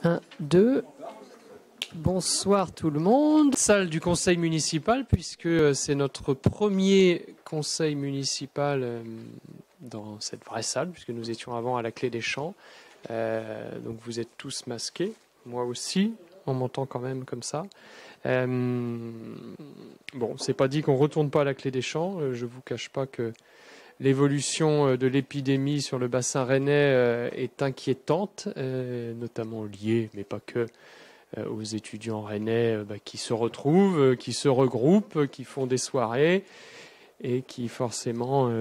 1, 2. Bonsoir tout le monde. Salle du conseil municipal, puisque c'est notre premier conseil municipal dans cette vraie salle, puisque nous étions avant à la Clé des Champs. Donc vous êtes tous masqués, moi aussi, on m'entend quand même comme ça. Bon, c'est pas dit qu'on retourne pas à la Clé des Champs. Je vous cache pas que l'évolution de l'épidémie sur le bassin rennais est inquiétante, notamment liée, mais pas que, aux étudiants rennais qui se retrouvent, qui se regroupent, qui font des soirées et qui forcément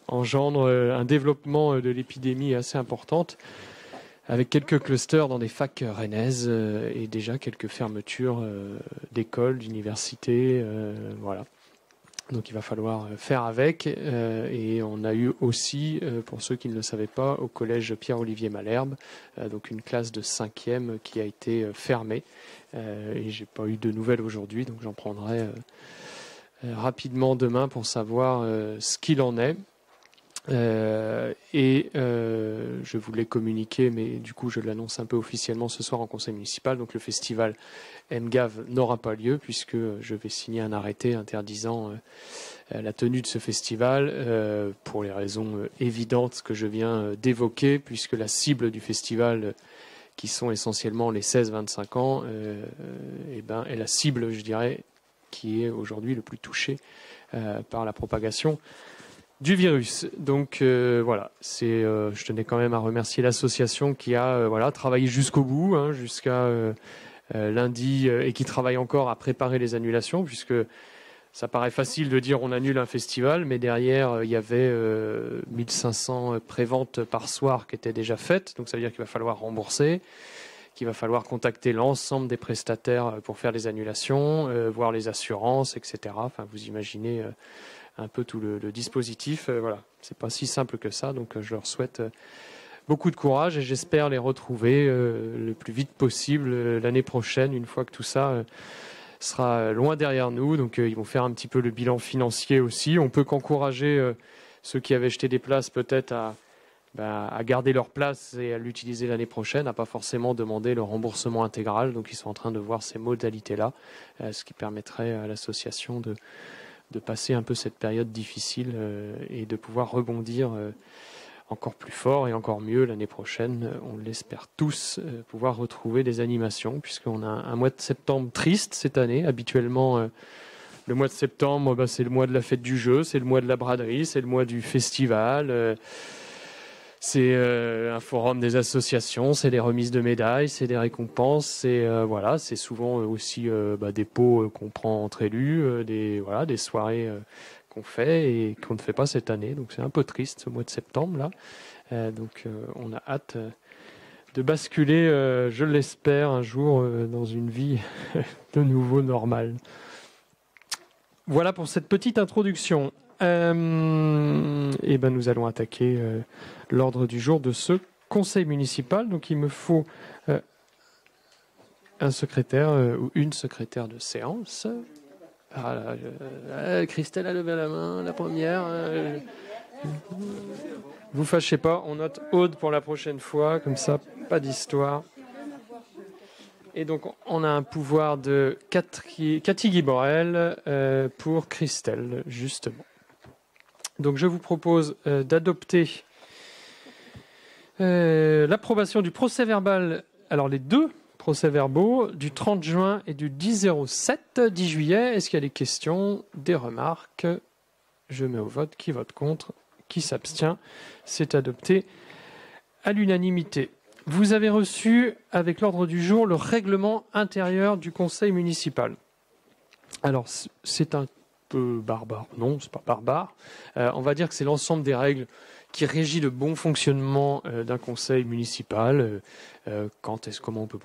engendrent un développement de l'épidémie assez importante, avec quelques clusters dans des facs rennaises et déjà quelques fermetures d'écoles, d'universités, voilà. Donc il va falloir faire avec. Et on a eu aussi, pour ceux qui ne le savaient pas, au collège Pierre-Olivier Malherbe, donc une classe de 5e qui a été fermée. Et j'ai pas eu de nouvelles aujourd'hui, donc j'en prendrai rapidement demain pour savoir ce qu'il en est. Je voulais communiquer, mais du coup je l'annonce un peu officiellement ce soir en conseil municipal. Donc le festival MGAV n'aura pas lieu puisque je vais signer un arrêté interdisant la tenue de ce festival pour les raisons évidentes que je viens d'évoquer, puisque la cible du festival, qui sont essentiellement les 16-25 ans, est la cible, je dirais, qui est aujourd'hui le plus touchée par la propagation du virus. Donc voilà, je tenais quand même à remercier l'association qui a travaillé jusqu'au bout, jusqu'à lundi, et qui travaille encore à préparer les annulations, puisque ça paraît facile de dire on annule un festival, mais derrière il y avait 1500 préventes par soir qui étaient déjà faites, donc ça veut dire qu'il va falloir rembourser, qu'il va falloir contacter l'ensemble des prestataires pour faire les annulations, voir les assurances, etc. Enfin, vous imaginez un peu tout le dispositif. Voilà, c'est pas si simple que ça, donc je leur souhaite beaucoup de courage et j'espère les retrouver le plus vite possible l'année prochaine, une fois que tout ça sera loin derrière nous. Donc ils vont faire un petit peu le bilan financier aussi. On peut qu'encourager ceux qui avaient jeté des places peut-être à garder leur place et à l'utiliser l'année prochaine, à pas forcément demander le remboursement intégral. Donc ils sont en train de voir ces modalités-là, ce qui permettrait à l'association de passer un peu cette période difficile et de pouvoir rebondir encore plus fort et encore mieux l'année prochaine. On l'espère tous pouvoir retrouver des animations, puisqu'on a un mois de septembre triste cette année. Habituellement, le mois de septembre, c'est le mois de la fête du jeu, c'est le mois de la braderie, c'est le mois du festival. C'est un forum des associations, c'est des remises de médailles, c'est des récompenses, c'est souvent aussi des pots qu'on prend entre élus, des soirées qu'on fait et qu'on ne fait pas cette année. Donc c'est un peu triste ce mois de septembre là. On a hâte de basculer, je l'espère, un jour dans une vie de nouveau normale. Voilà pour cette petite introduction. Nous allons attaquer l'ordre du jour de ce conseil municipal. Donc il me faut un secrétaire ou une secrétaire de séance. Christelle a levé la main, la première. Vous fâchez pas, on note Aude pour la prochaine fois, comme ça, pas d'histoire. Et donc, on a un pouvoir de Cathy Guiborel pour Christelle, justement. Donc, je vous propose d'adopter l'approbation du procès-verbal, alors les deux procès-verbaux, du 30 juin et du 10 juillet. Est-ce qu'il y a des questions, des remarques? Je mets au vote. Qui vote contre? Qui s'abstient? C'est adopté à l'unanimité. Vous avez reçu, avec l'ordre du jour, le règlement intérieur du conseil municipal. Alors, c'est un peu barbare. Non, c'est pas barbare. On va dire que c'est l'ensemble des règles qui régit le bon fonctionnement d'un conseil municipal. Comment on peut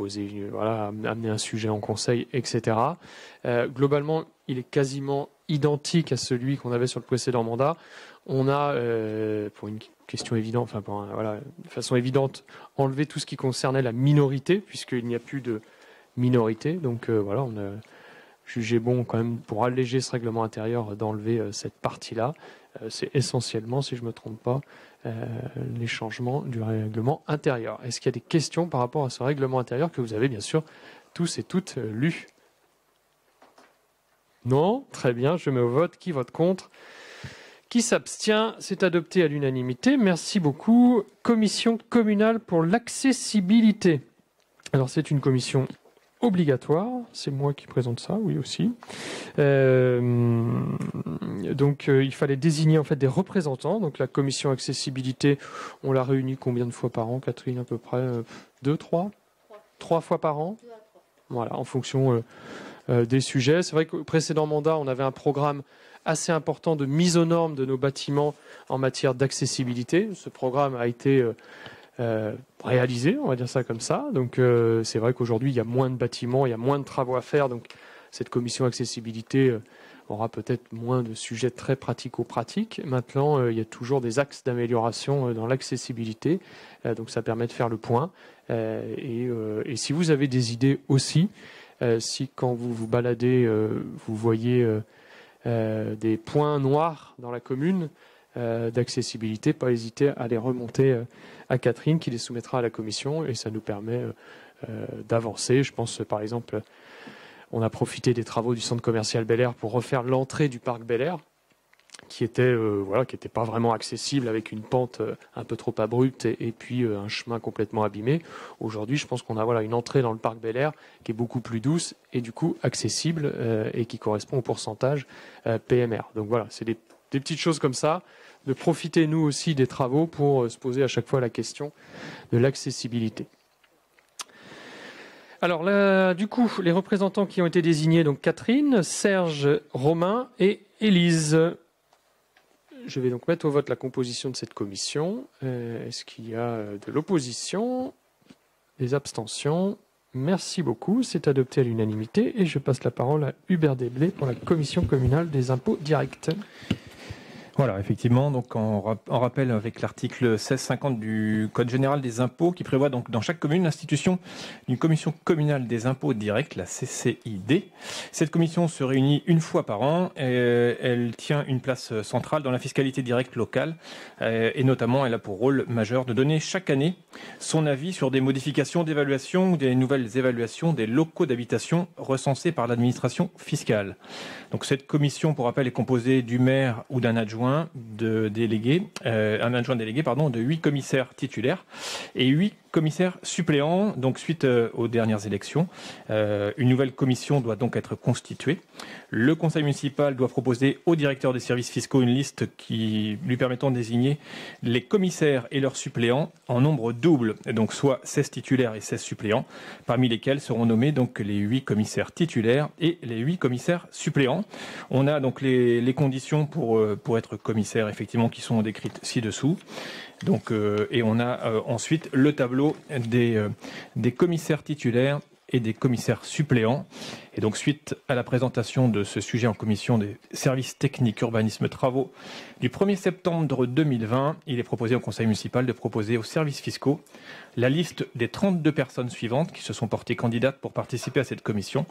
amener un sujet en conseil, etc. Globalement, il est quasiment identique à celui qu'on avait sur le précédent mandat. On a, pour une question évidente, de façon évidente, enlevé tout ce qui concernait la minorité, puisqu'il n'y a plus de minorité. Donc on a jugé bon quand même, pour alléger ce règlement intérieur, d'enlever cette partie-là. C'est essentiellement, si je ne me trompe pas, les changements du règlement intérieur. Est-ce qu'il y a des questions par rapport à ce règlement intérieur que vous avez bien sûr tous et toutes lus? Non? Très bien, je mets au vote. Qui vote contre? Qui s'abstient? C'est adopté à l'unanimité. Merci beaucoup. Commission communale pour l'accessibilité. Alors c'est une commission obligatoire, c'est moi qui présente ça, oui aussi. Donc il fallait désigner en fait des représentants. Donc la commission accessibilité, on la réunit combien de fois par an, Catherine, à peu près 2, 3 3 fois par an. Voilà, en fonction des sujets. C'est vrai qu'au précédent mandat, on avait un programme assez important de mise aux normes de nos bâtiments en matière d'accessibilité. Ce programme a été réalisé, on va dire ça comme ça. Donc c'est vrai qu'aujourd'hui, il y a moins de bâtiments, il y a moins de travaux à faire. Donc cette commission accessibilité aura peut-être moins de sujets très pratico-pratiques. Maintenant, il y a toujours des axes d'amélioration dans l'accessibilité. Donc ça permet de faire le point. Et si vous avez des idées aussi, si quand vous vous baladez, vous voyez des points noirs dans la commune d'accessibilité, pas hésiter à les remonter à Catherine qui les soumettra à la commission et ça nous permet d'avancer. Je pense par exemple, on a profité des travaux du centre commercial Bel Air pour refaire l'entrée du parc Bel Air qui était pas vraiment accessible avec une pente un peu trop abrupte et puis un chemin complètement abîmé. Aujourd'hui, je pense qu'on a une entrée dans le parc Bel Air qui est beaucoup plus douce et du coup accessible et qui correspond au pourcentage PMR. Donc voilà, c'est des petites choses comme ça, de profiter nous aussi des travaux pour se poser à chaque fois la question de l'accessibilité. Alors là, du coup, les représentants qui ont été désignés, donc Catherine, Serge, Romain et Élise. Je vais donc mettre au vote la composition de cette commission. Est-ce qu'il y a de l'opposition? Des abstentions? Merci beaucoup, c'est adopté à l'unanimité. Et je passe la parole à Hubert Desblés pour la commission communale des impôts directs. Voilà, effectivement, donc en rappel avec l'article 1650 du Code général des impôts qui prévoit donc dans chaque commune l'institution d'une commission communale des impôts directs, la CCID. Cette commission se réunit une fois par an et elle tient une place centrale dans la fiscalité directe locale et notamment elle a pour rôle majeur de donner chaque année son avis sur des modifications d'évaluation ou des nouvelles évaluations des locaux d'habitation recensés par l'administration fiscale. Donc cette commission, pour rappel, est composée du maire ou d'un adjoint de délégué, un adjoint délégué, de 8 commissaires titulaires et 8 commissaires suppléants. Donc suite aux dernières élections, une nouvelle commission doit donc être constituée. Le conseil municipal doit proposer au directeur des services fiscaux une liste qui lui permettant de désigner les commissaires et leurs suppléants en nombre double, donc soit 16 titulaires et 16 suppléants, parmi lesquels seront nommés donc les 8 commissaires titulaires et les 8 commissaires suppléants. On a donc les conditions pour être commissaire, effectivement, qui sont décrites ci-dessous. Donc, et on a ensuite le tableau des commissaires titulaires et des commissaires suppléants. Et donc, suite à la présentation de ce sujet en commission des services techniques, urbanisme, travaux du 1er septembre 2020, il est proposé au conseil municipal de proposer aux services fiscaux la liste des 32 personnes suivantes qui se sont portées candidates pour participer à cette commission,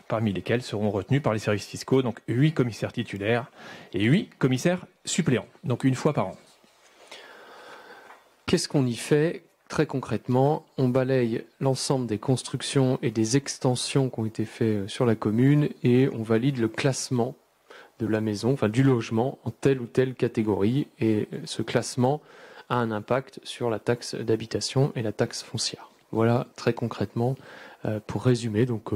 parmi lesquelles seront retenus par les services fiscaux, donc 8 commissaires titulaires et 8 commissaires suppléants, donc une fois par an. Qu'est-ce qu'on y fait? Très concrètement, on balaye l'ensemble des constructions et des extensions qui ont été faites sur la commune et on valide le classement de la maison, enfin du logement, en telle ou telle catégorie. Et ce classement a un impact sur la taxe d'habitation et la taxe foncière. Voilà très concrètement pour résumer. Donc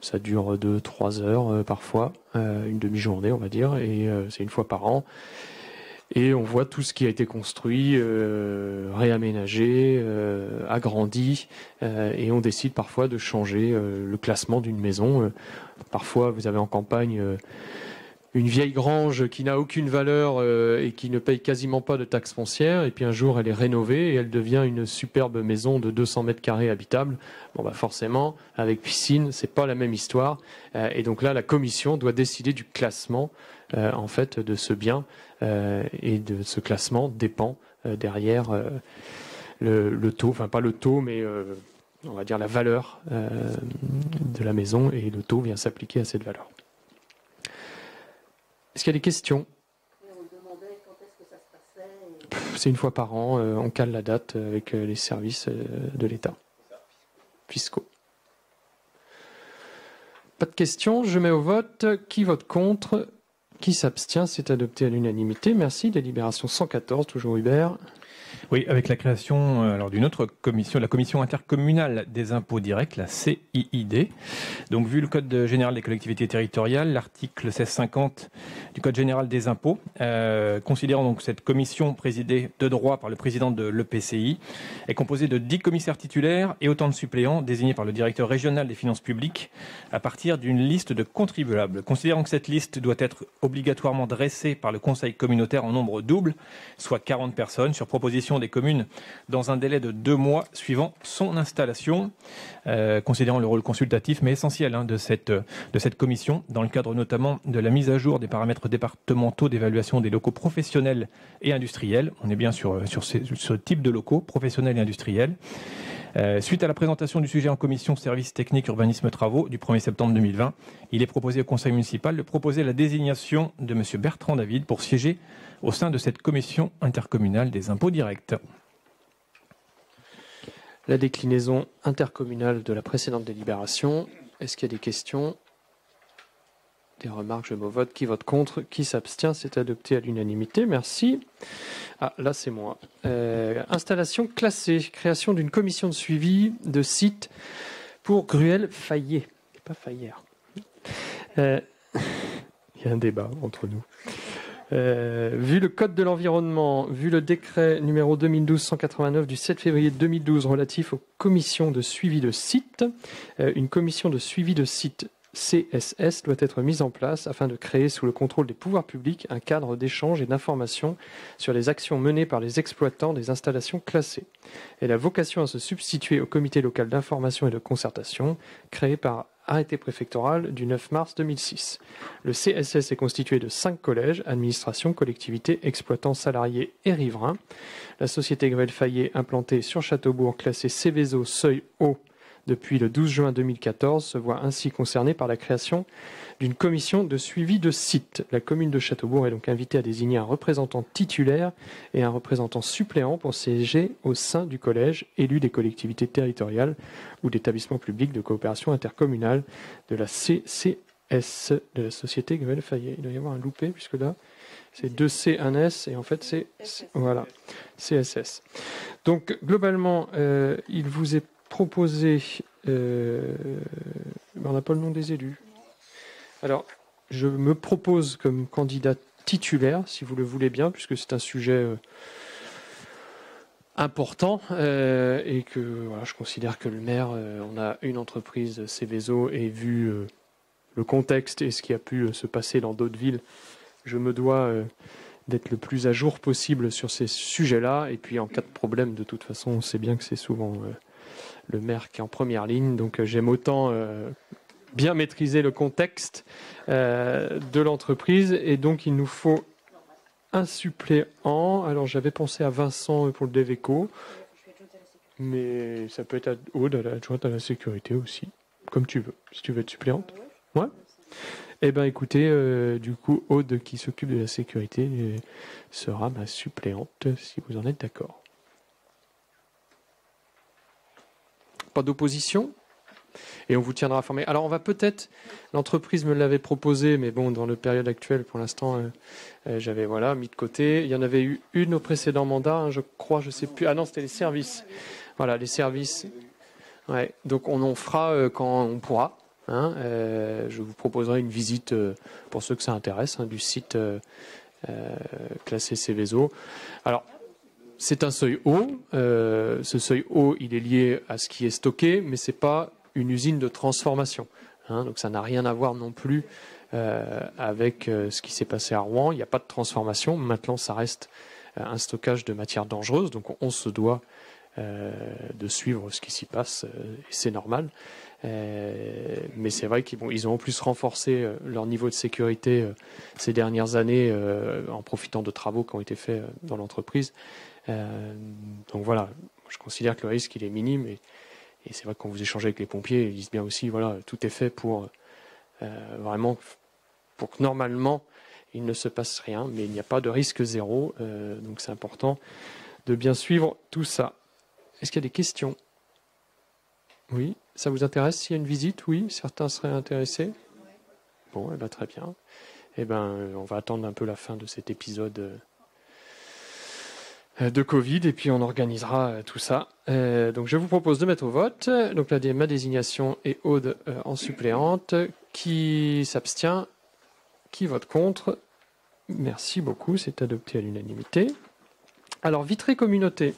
ça dure 2-3 heures parfois, une demi-journée on va dire, et c'est une fois par an. Et on voit tout ce qui a été construit, réaménagé, agrandi, et on décide parfois de changer le classement d'une maison. Parfois, vous avez en campagne une vieille grange qui n'a aucune valeur et qui ne paye quasiment pas de taxes foncières, et puis un jour elle est rénovée et elle devient une superbe maison de 200 mètres carrés habitable. Bon bah forcément, avec piscine, c'est pas la même histoire. Et donc là, la commission doit décider du classement en fait de ce bien. Et de ce classement dépend derrière le taux, enfin pas le taux, mais on va dire la valeur de la maison, et le taux vient s'appliquer à cette valeur. Est-ce qu'il y a des questions? On demandait c'est une fois par an, on cale la date avec les services de l'État fiscaux. Pas de questions, je mets au vote. Qui vote contre? Qui s'abstient? C'est adopté à l'unanimité. Merci. Délibération 114, toujours Hubert. Oui, avec la création d'une autre commission, la commission intercommunale des impôts directs, la CIID. Donc, vu le Code général des collectivités territoriales, l'article 1650 du Code général des impôts, considérant donc cette commission présidée de droit par le président de l'EPCI, est composée de 10 commissaires titulaires et autant de suppléants désignés par le directeur régional des finances publiques à partir d'une liste de contribuables. Considérant que cette liste doit être obligatoirement dressée par le conseil communautaire en nombre double, soit 40 personnes, sur proposition des communes dans un délai de 2 mois suivant son installation, considérant le rôle consultatif mais essentiel de cette commission, dans le cadre notamment de la mise à jour des paramètres départementaux d'évaluation des locaux professionnels et industriels. On est bien sur ce type de locaux professionnels et industriels. Suite à la présentation du sujet en commission services techniques urbanisme travaux du 1er septembre 2020, il est proposé au conseil municipal de proposer la désignation de M. Bertrand David pour siéger au sein de cette commission intercommunale des impôts directs. La déclinaison intercommunale de la précédente délibération. Est-ce qu'il y a des questions? Des remarques? Je me vote. Qui vote contre? Qui s'abstient? C'est adopté à l'unanimité. Merci. Ah, là, c'est moi. Installation classée. Création d'une commission de suivi de site pour Gruel-Fayet. Pas Fayère. Il y a un débat entre nous. Vu le Code de l'environnement, vu le décret numéro 2012-189 du 7 février 2012 relatif aux commissions de suivi de site, une commission de suivi de site CSS doit être mise en place afin de créer sous le contrôle des pouvoirs publics un cadre d'échange et d'information sur les actions menées par les exploitants des installations classées. Elle a vocation à se substituer au comité local d'information et de concertation créé par arrêté préfectoral du 9 mars 2006. Le CSS est constitué de 5 collèges, administrations, collectivités, exploitants, salariés et riverains. La société Gruel-Fayet, implantée sur Châteaubourg, classée Céveso seuil haut depuis le 12 juin 2014, se voit ainsi concernée par la création d'une commission de suivi de site. La commune de Châteaubourg est donc invitée à désigner un représentant titulaire et un représentant suppléant pour siéger au sein du collège, élu des collectivités territoriales ou d'établissements publics de coopération intercommunale de la CCS, de la société Gruel-Fayet. Il doit y avoir un loupé, puisque là, c'est 2 C, 1 S, et en fait, c'est voilà, CSS. Donc, globalement, il vous est proposé... on n'a pas le nom des élus. Alors, je me propose comme candidat titulaire, si vous le voulez bien, puisque c'est un sujet important et que voilà, je considère que le maire, on a une entreprise Céveso et vu le contexte et ce qui a pu se passer dans d'autres villes, je me dois d'être le plus à jour possible sur ces sujets-là. Et puis en cas de problème, de toute façon, on sait bien que c'est souvent le maire qui est en première ligne. Donc j'aime autant bien maîtriser le contexte de l'entreprise. Et donc il nous faut un suppléant. Alors j'avais pensé à Vincent pour le DVECO, mais ça peut être Aude, adjointe à la sécurité aussi, comme tu veux. Si tu veux être suppléante. Ouais. Eh bien écoutez, du coup Aude qui s'occupe de la sécurité sera ma suppléante si vous en êtes d'accord. Pas d'opposition? Et on vous tiendra informé. Alors on va peut-être, l'entreprise me l'avait proposé, mais bon, dans le période actuelle, pour l'instant, j'avais mis de côté. Il y en avait eu une au précédent mandat, je crois, je sais plus. Ah non, c'était les services. Voilà, les services. Ouais, donc on en fera quand on pourra. Je vous proposerai une visite, pour ceux que ça intéresse, du site classé Céveso. Alors, c'est un seuil haut. Ce seuil haut, il est lié à ce qui est stocké, mais c'est pas une usine de transformation. Donc ça n'a rien à voir non plus avec ce qui s'est passé à Rouen. Il n'y a pas de transformation. Maintenant, ça reste un stockage de matières dangereuses. Donc on se doit de suivre ce qui s'y passe, et c'est normal. Mais c'est vrai qu'ils ont en plus renforcé leur niveau de sécurité ces dernières années en profitant de travaux qui ont été faits dans l'entreprise. Donc voilà, je considère que le risque il est minime et c'est vrai que quand vous échangez avec les pompiers, ils disent bien aussi, voilà, tout est fait pour vraiment, pour que normalement, il ne se passe rien, mais il n'y a pas de risque zéro. Donc c'est important de bien suivre tout ça. Est-ce qu'il y a des questions? Oui, ça vous intéresse s'il y a une visite? Oui, certains seraient intéressés. Bon, eh ben, très bien. Eh ben, on va attendre un peu la fin de cet épisode de Covid et puis on organisera tout ça. Donc je vous propose de mettre au vote. Donc là, ma désignation est Aude en suppléante. Qui s'abstient? Qui vote contre? Merci beaucoup, c'est adopté à l'unanimité. Alors, Vitré Communauté.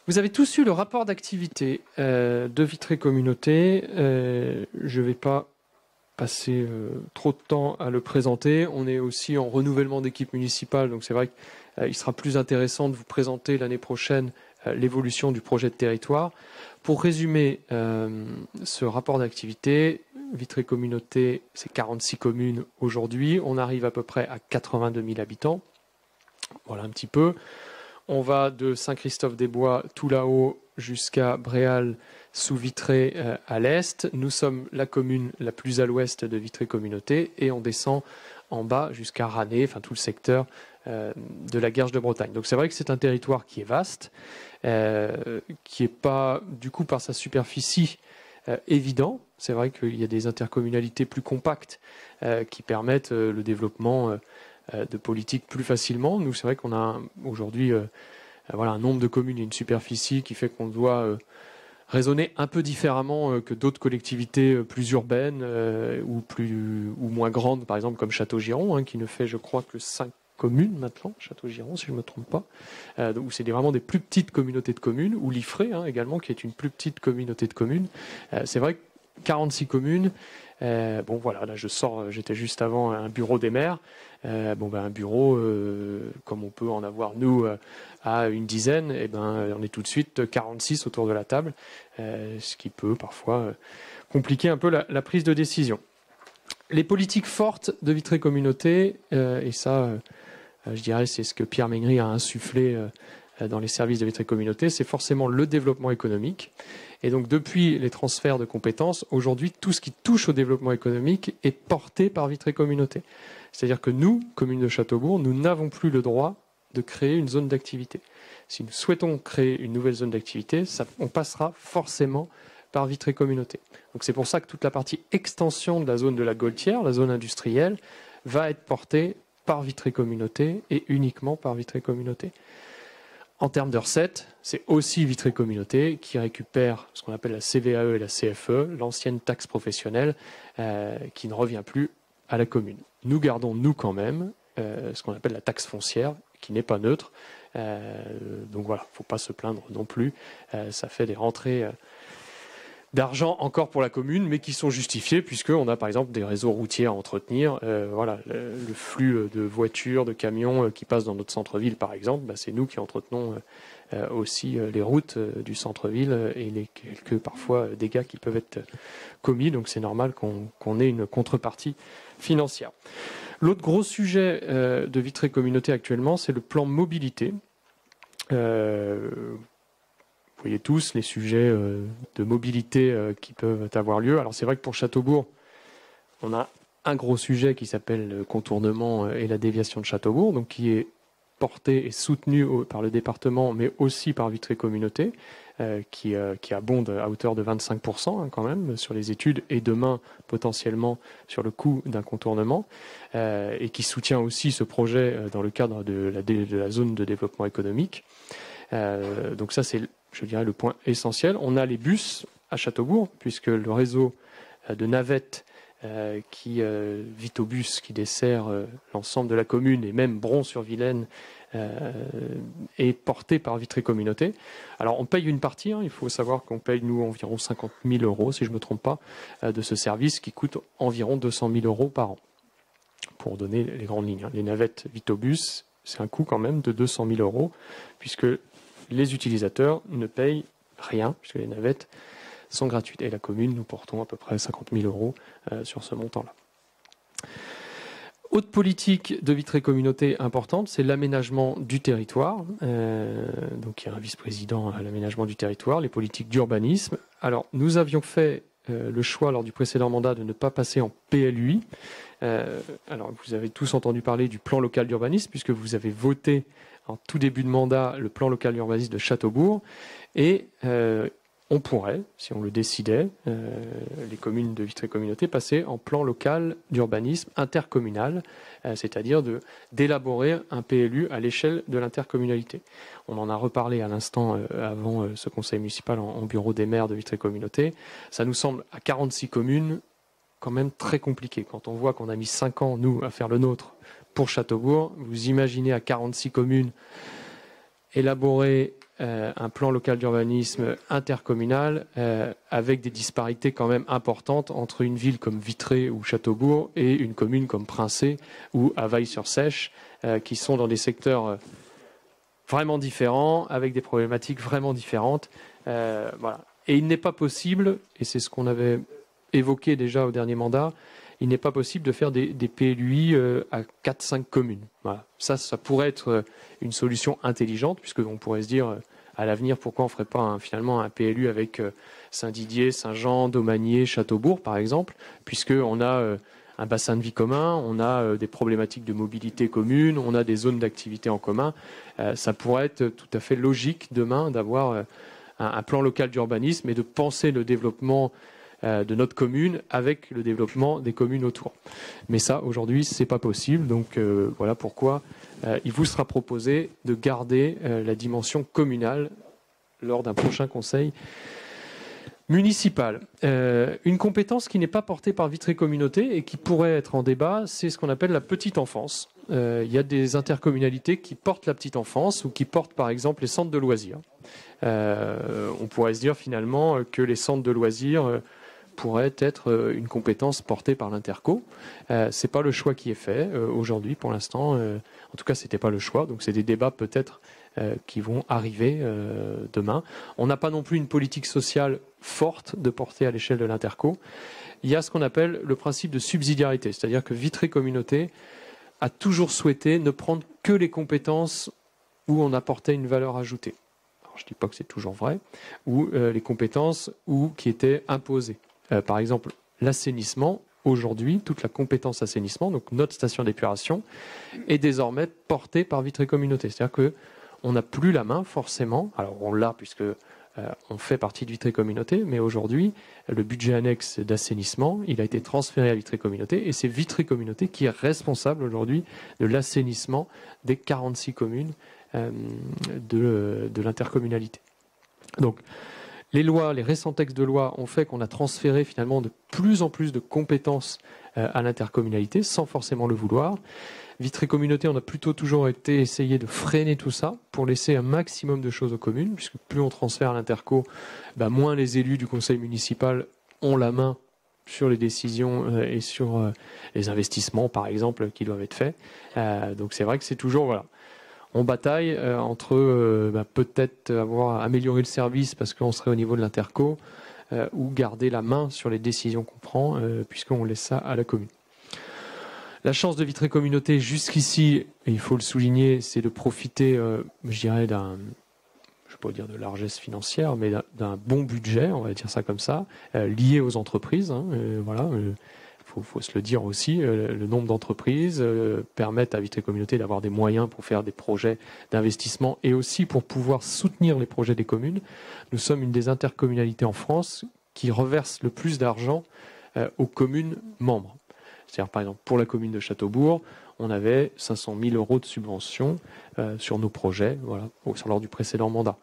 Vous avez tous eu le rapport d'activité de Vitré Communauté. Je ne vais pas passer trop de temps à le présenter. On est aussi en renouvellement d'équipe municipale, donc c'est vrai qu'il sera plus intéressant de vous présenter l'année prochaine l'évolution du projet de territoire. Pour résumer ce rapport d'activité, Vitré Communauté, c'est 46 communes aujourd'hui. On arrive à peu près à 82 000 habitants. Voilà un petit peu. On va de Saint-Christophe-des-Bois tout là-haut jusqu'à Bréal sous Vitré à l'est. Nous sommes la commune la plus à l'ouest de Vitré Communauté et on descend en bas jusqu'à Ranné, enfin tout le secteur de la Guerche de Bretagne. Donc c'est vrai que c'est un territoire qui est vaste, qui n'est pas du coup par sa superficie évident. C'est vrai qu'il y a des intercommunalités plus compactes qui permettent le développement de politiques plus facilement. Nous, c'est vrai qu'on a aujourd'hui un nombre de communes et une superficie qui fait qu'on doit raisonner un peu différemment que d'autres collectivités plus urbaines ou moins grandes, par exemple comme Château-Giron, qui ne fait, je crois, que 5 communes maintenant, Château-Giron, si je ne me trompe pas, où c'est vraiment des plus petites communautés de communes, ou Liffré également, qui est une plus petite communauté de communes. C'est vrai que 46 communes, bon voilà, là j'étais juste avant un bureau des maires. Un bureau, comme on peut en avoir nous à une dizaine, on est tout de suite 46 autour de la table, ce qui peut parfois compliquer un peu la prise de décision. Les politiques fortes de Vitré Communauté, et ça, je dirais, c'est ce que Pierre Mengry a insufflé dans les services de Vitré Communauté, c'est forcément le développement économique. Et donc, depuis les transferts de compétences, aujourd'hui, tout ce qui touche au développement économique est porté par Vitré Communauté. C'est-à-dire que nous, commune de Châteaubourg, nous n'avons plus le droit de créer une zone d'activité. Si nous souhaitons créer une nouvelle zone d'activité, on passera forcément par Vitré Communauté. Donc c'est pour ça que toute la partie extension de la zone de la Gaultière, la zone industrielle, va être portée par Vitré Communauté et uniquement par Vitré Communauté. En termes de recettes, c'est aussi Vitré Communauté qui récupère ce qu'on appelle la CVAE et la CFE, l'ancienne taxe professionnelle, qui ne revient plus à la commune. Nous gardons, nous quand même, ce qu'on appelle la taxe foncière, qui n'est pas neutre. Donc voilà, il ne faut pas se plaindre non plus. Ça fait des rentrées d'argent encore pour la commune, mais qui sont justifiées, puisqu'on a par exemple des réseaux routiers à entretenir. Le flux de voitures, de camions qui passent dans notre centre-ville, par exemple, c'est nous qui entretenons aussi les routes du centre-ville et les quelques parfois dégâts qui peuvent être commis. Donc c'est normal qu'on ait une contrepartie financière. L'autre gros sujet de Vitré Communauté actuellement, c'est le plan mobilité. Vous voyez tous les sujets de mobilité qui peuvent avoir lieu. Alors c'est vrai que pour Châteaubourg, on a un gros sujet qui s'appelle le contournement et la déviation de Châteaubourg, donc qui est porté et soutenu par le département, mais aussi par Vitré Communauté, qui abonde à hauteur de 25% quand même sur les études et demain potentiellement sur le coût d'un contournement, et qui soutient aussi ce projet dans le cadre de la zone de développement économique. Donc ça c'est, je dirais, le point essentiel. On a les bus à Châteaubourg, puisque le réseau de navettes Vitobus, qui dessert l'ensemble de la commune, et même Bron-sur-Vilaine, est porté par Vitré Communauté. Alors on paye une partie, il faut savoir qu'on paye nous environ 50 000 €, si je ne me trompe pas, de ce service qui coûte environ 200 000 € par an, pour donner les grandes lignes. Les navettes Vitobus, c'est un coût quand même de 200 000 €, puisque les utilisateurs ne payent rien, puisque les navettes sont gratuites. Et la commune, nous portons à peu près 50 000 € sur ce montant-là. Autre politique de Vitré Communauté importante, c'est l'aménagement du territoire. Donc il y a un vice-président à l'aménagement du territoire, les politiques d'urbanisme. Alors nous avions fait le choix lors du précédent mandat de ne pas passer en PLUI. Alors, vous avez tous entendu parler du plan local d'urbanisme, puisque vous avez voté en tout début de mandat le plan local d'urbanisme de Châteaubourg. Et on pourrait, si on le décidait, les communes de Vitré Communauté, passer en plan local d'urbanisme intercommunal, c'est-à-dire d'élaborer un PLU à l'échelle de l'intercommunalité. On en a reparlé à l'instant avant ce conseil municipal en bureau des maires de Vitré Communauté. Ça nous semble, à 46 communes, quand même très compliqué. Quand on voit qu'on a mis 5 ans, nous, à faire le nôtre pour Châteaubourg, vous imaginez à 46 communes élaborer un plan local d'urbanisme intercommunal avec des disparités quand même importantes entre une ville comme Vitré ou Châteaubourg et une commune comme Princé ou Availle-sur-Seiche, qui sont dans des secteurs vraiment différents, avec des problématiques vraiment différentes. Voilà. Et il n'est pas possible, et c'est ce qu'on avait évoqué déjà au dernier mandat, il n'est pas possible de faire des PLUI à 4-5 communes. Voilà. Ça pourrait être une solution intelligente, puisqu'on pourrait se dire, à l'avenir, pourquoi on ne ferait pas finalement un PLU avec Saint-Didier, Saint-Jean, Domanier, Châteaubourg, par exemple, puisqu'on a un bassin de vie commun, on a des problématiques de mobilité commune, on a des zones d'activité en commun. Ça pourrait être tout à fait logique demain d'avoir un plan local d'urbanisme et de penser le développement de notre commune avec le développement des communes autour. Mais ça, aujourd'hui, ce n'est pas possible. Donc voilà pourquoi il vous sera proposé de garder la dimension communale lors d'un prochain conseil municipal. Une compétence qui n'est pas portée par Vitré Communauté et qui pourrait être en débat, c'est ce qu'on appelle la petite enfance. Il y a des intercommunalités qui portent la petite enfance ou qui portent par exemple les centres de loisirs. On pourrait se dire finalement que les centres de loisirs pourrait être une compétence portée par l'interco. C'est pas le choix qui est fait aujourd'hui pour l'instant. En tout cas, c'était pas le choix. Donc c'est des débats peut-être qui vont arriver demain. On n'a pas non plus une politique sociale forte de porter à l'échelle de l'interco. Il y a ce qu'on appelle le principe de subsidiarité, c'est-à-dire que Vitré Communauté a toujours souhaité ne prendre que les compétences où on apportait une valeur ajoutée. Alors, je ne dis pas que c'est toujours vrai, ou les compétences qui étaient imposées. Par exemple, l'assainissement, aujourd'hui, toute la compétence assainissement, donc notre station d'épuration, est désormais portée par Vitré Communauté. C'est-à-dire qu'on n'a plus la main, forcément. Alors, on l'a puisque on fait partie de Vitré Communauté, mais aujourd'hui, le budget annexe d'assainissement, il a été transféré à Vitré Communauté, et c'est Vitré Communauté qui est responsable aujourd'hui de l'assainissement des 46 communes de l'intercommunalité. Donc, les récents textes de loi ont fait qu'on a transféré finalement de plus en plus de compétences à l'intercommunalité sans forcément le vouloir. Vitré Communauté, on a plutôt toujours essayé de freiner tout ça pour laisser un maximum de choses aux communes, puisque plus on transfère à l'interco, moins les élus du conseil municipal ont la main sur les décisions et sur les investissements, par exemple, qui doivent être faits. Donc c'est vrai que c'est toujours... voilà. On bataille entre peut-être avoir amélioré le service parce qu'on serait au niveau de l'interco ou garder la main sur les décisions qu'on prend puisqu'on laisse ça à la commune. La chance de Vitré Communauté jusqu'ici, et il faut le souligner, c'est de profiter, je dirais, je ne vais pas dire de largesse financière, mais d'un bon budget, on va dire ça comme ça, lié aux entreprises. Voilà. Faut se le dire aussi, le nombre d'entreprises permettent à Vitré Communauté d'avoir des moyens pour faire des projets d'investissement et aussi pour pouvoir soutenir les projets des communes. Nous sommes une des intercommunalités en France qui reverse le plus d'argent aux communes membres. C'est-à-dire, par exemple, pour la commune de Châteaubourg, on avait 500 000 € de subventions sur nos projets, voilà, lors du précédent mandat.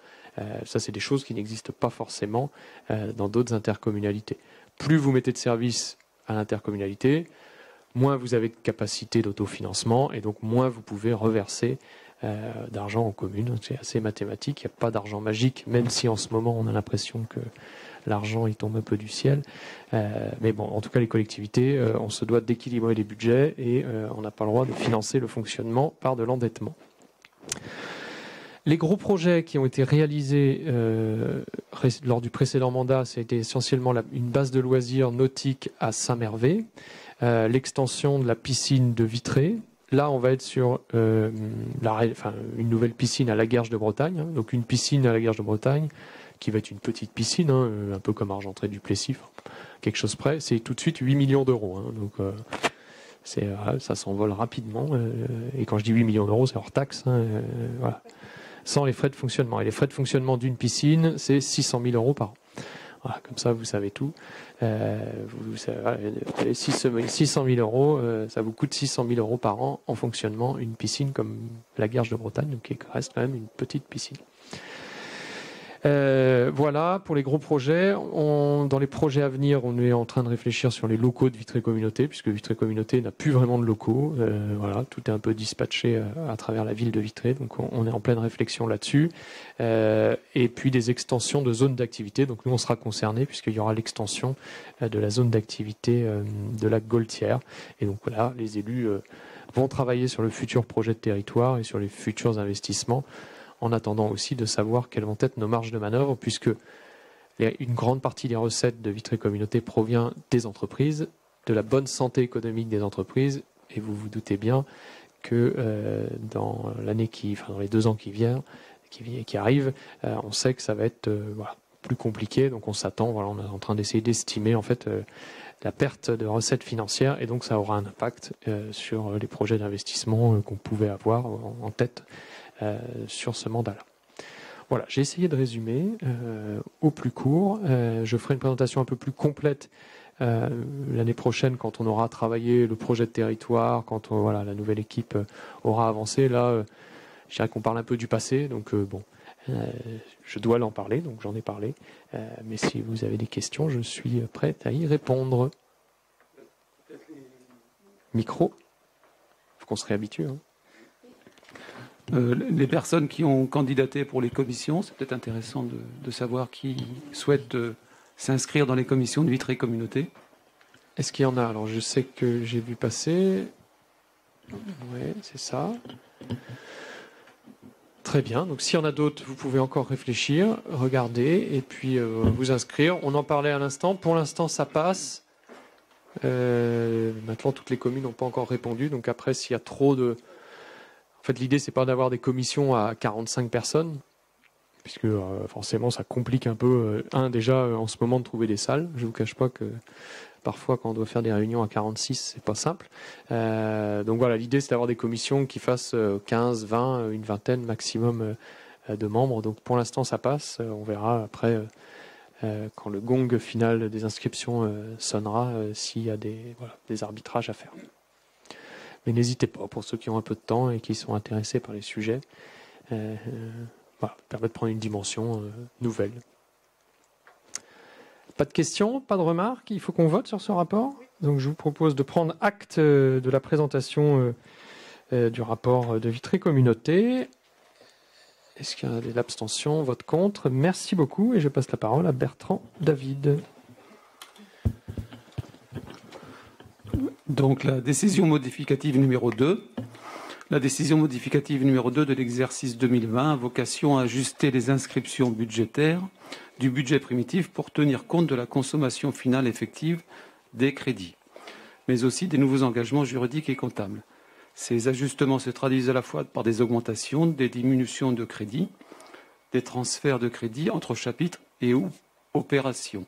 Ça, c'est des choses qui n'existent pas forcément dans d'autres intercommunalités. Plus vous mettez de services à l'intercommunalité, moins vous avez de capacité d'autofinancement et donc moins vous pouvez reverser d'argent aux communes. C'est assez mathématique, il n'y a pas d'argent magique, même si en ce moment on a l'impression que l'argent il tombe un peu du ciel. Mais bon, en tout cas les collectivités, on se doit d'équilibrer les budgets et on n'a pas le droit de financer le fonctionnement par de l'endettement. Les gros projets qui ont été réalisés lors du précédent mandat, c'était essentiellement une base de loisirs nautiques à Saint-Mervé, l'extension de la piscine de Vitré. Là, on va être sur une nouvelle piscine à la Guerche de Bretagne, donc une piscine à la Guerche de Bretagne qui va être une petite piscine, un peu comme Argentré du Plessis, quelque chose près, c'est tout de suite 8 millions d'euros. Hein. Donc ça s'envole rapidement. Et quand je dis 8 millions d'euros, c'est hors taxe. Hein, voilà. Sans les frais de fonctionnement. Et les frais de fonctionnement d'une piscine, c'est 600 000 euros par an. Voilà, comme ça, vous savez tout. 600 000 euros, ça vous coûte 600 000 euros par an en fonctionnement, une piscine comme la Guerche de Bretagne, donc qui reste quand même une petite piscine. Voilà, pour les gros projets. Dans les projets à venir, on est en train de réfléchir sur les locaux de Vitré Communauté, puisque Vitré Communauté n'a plus vraiment de locaux. Voilà, tout est un peu dispatché à travers la ville de Vitré, donc on est en pleine réflexion là-dessus. Et puis des extensions de zones d'activité. Donc nous, on sera concernés, puisqu'il y aura l'extension de la zone d'activité de la Gaultière. Et donc voilà, les élus vont travailler sur le futur projet de territoire et sur les futurs investissements, en attendant aussi de savoir quelles vont être nos marges de manœuvre, puisque une grande partie des recettes de Vitré Communauté provient des entreprises, de la bonne santé économique des entreprises, et vous vous doutez bien que dans les 2 ans qui arrivent, on sait que ça va être plus compliqué, donc on s'attend, on est en train d'essayer d'estimer en fait la perte de recettes financières, et donc ça aura un impact sur les projets d'investissement qu'on pouvait avoir en tête sur ce mandat-là. Voilà, j'ai essayé de résumer au plus court. Je ferai une présentation un peu plus complète l'année prochaine quand on aura travaillé le projet de territoire, quand la nouvelle équipe aura avancé. Là, je dirais qu'on parle un peu du passé, donc je dois l'en parler, donc j'en ai parlé. Mais si vous avez des questions, je suis prêt à y répondre. Micro, il faut qu'on se réhabitue. Hein. Les personnes qui ont candidaté pour les commissions, c'est peut-être intéressant de savoir qui souhaite s'inscrire dans les commissions de Vitré Communauté. Est-ce qu'il y en a? Alors, je sais que j'ai vu passer. Oui, c'est ça. Très bien. Donc, s'il y en a d'autres, vous pouvez encore réfléchir, regarder et puis vous inscrire. On en parlait à l'instant. Pour l'instant, ça passe. Maintenant, toutes les communes n'ont pas encore répondu. Donc, après, s'il y a trop de... En fait, l'idée, c'est pas d'avoir des commissions à 45 personnes, puisque forcément, ça complique un peu. Déjà, en ce moment, de trouver des salles. Je ne vous cache pas que parfois, quand on doit faire des réunions à 46, c'est pas simple. Donc voilà, l'idée, c'est d'avoir des commissions qui fassent 15, 20, une vingtaine maximum de membres. Donc pour l'instant, ça passe. On verra après, quand le gong final des inscriptions sonnera, s'il y a des arbitrages à faire. Mais n'hésitez pas, pour ceux qui ont un peu de temps et qui sont intéressés par les sujets, permet de prendre une dimension nouvelle. Pas de questions, pas de remarques, il faut qu'on vote sur ce rapport. Donc je vous propose de prendre acte de la présentation du rapport de Vitré Communauté. Est-ce qu'il y a de l'abstention, vote contre? Merci beaucoup et je passe la parole à Bertrand David. Donc la décision modificative numéro 2. La décision modificative numéro 2 de l'exercice 2020 a vocation à ajuster les inscriptions budgétaires du budget primitif pour tenir compte de la consommation finale effective des crédits, mais aussi des nouveaux engagements juridiques et comptables. Ces ajustements se traduisent à la fois par des augmentations, des diminutions de crédits, des transferts de crédits entre chapitres et ou opérations,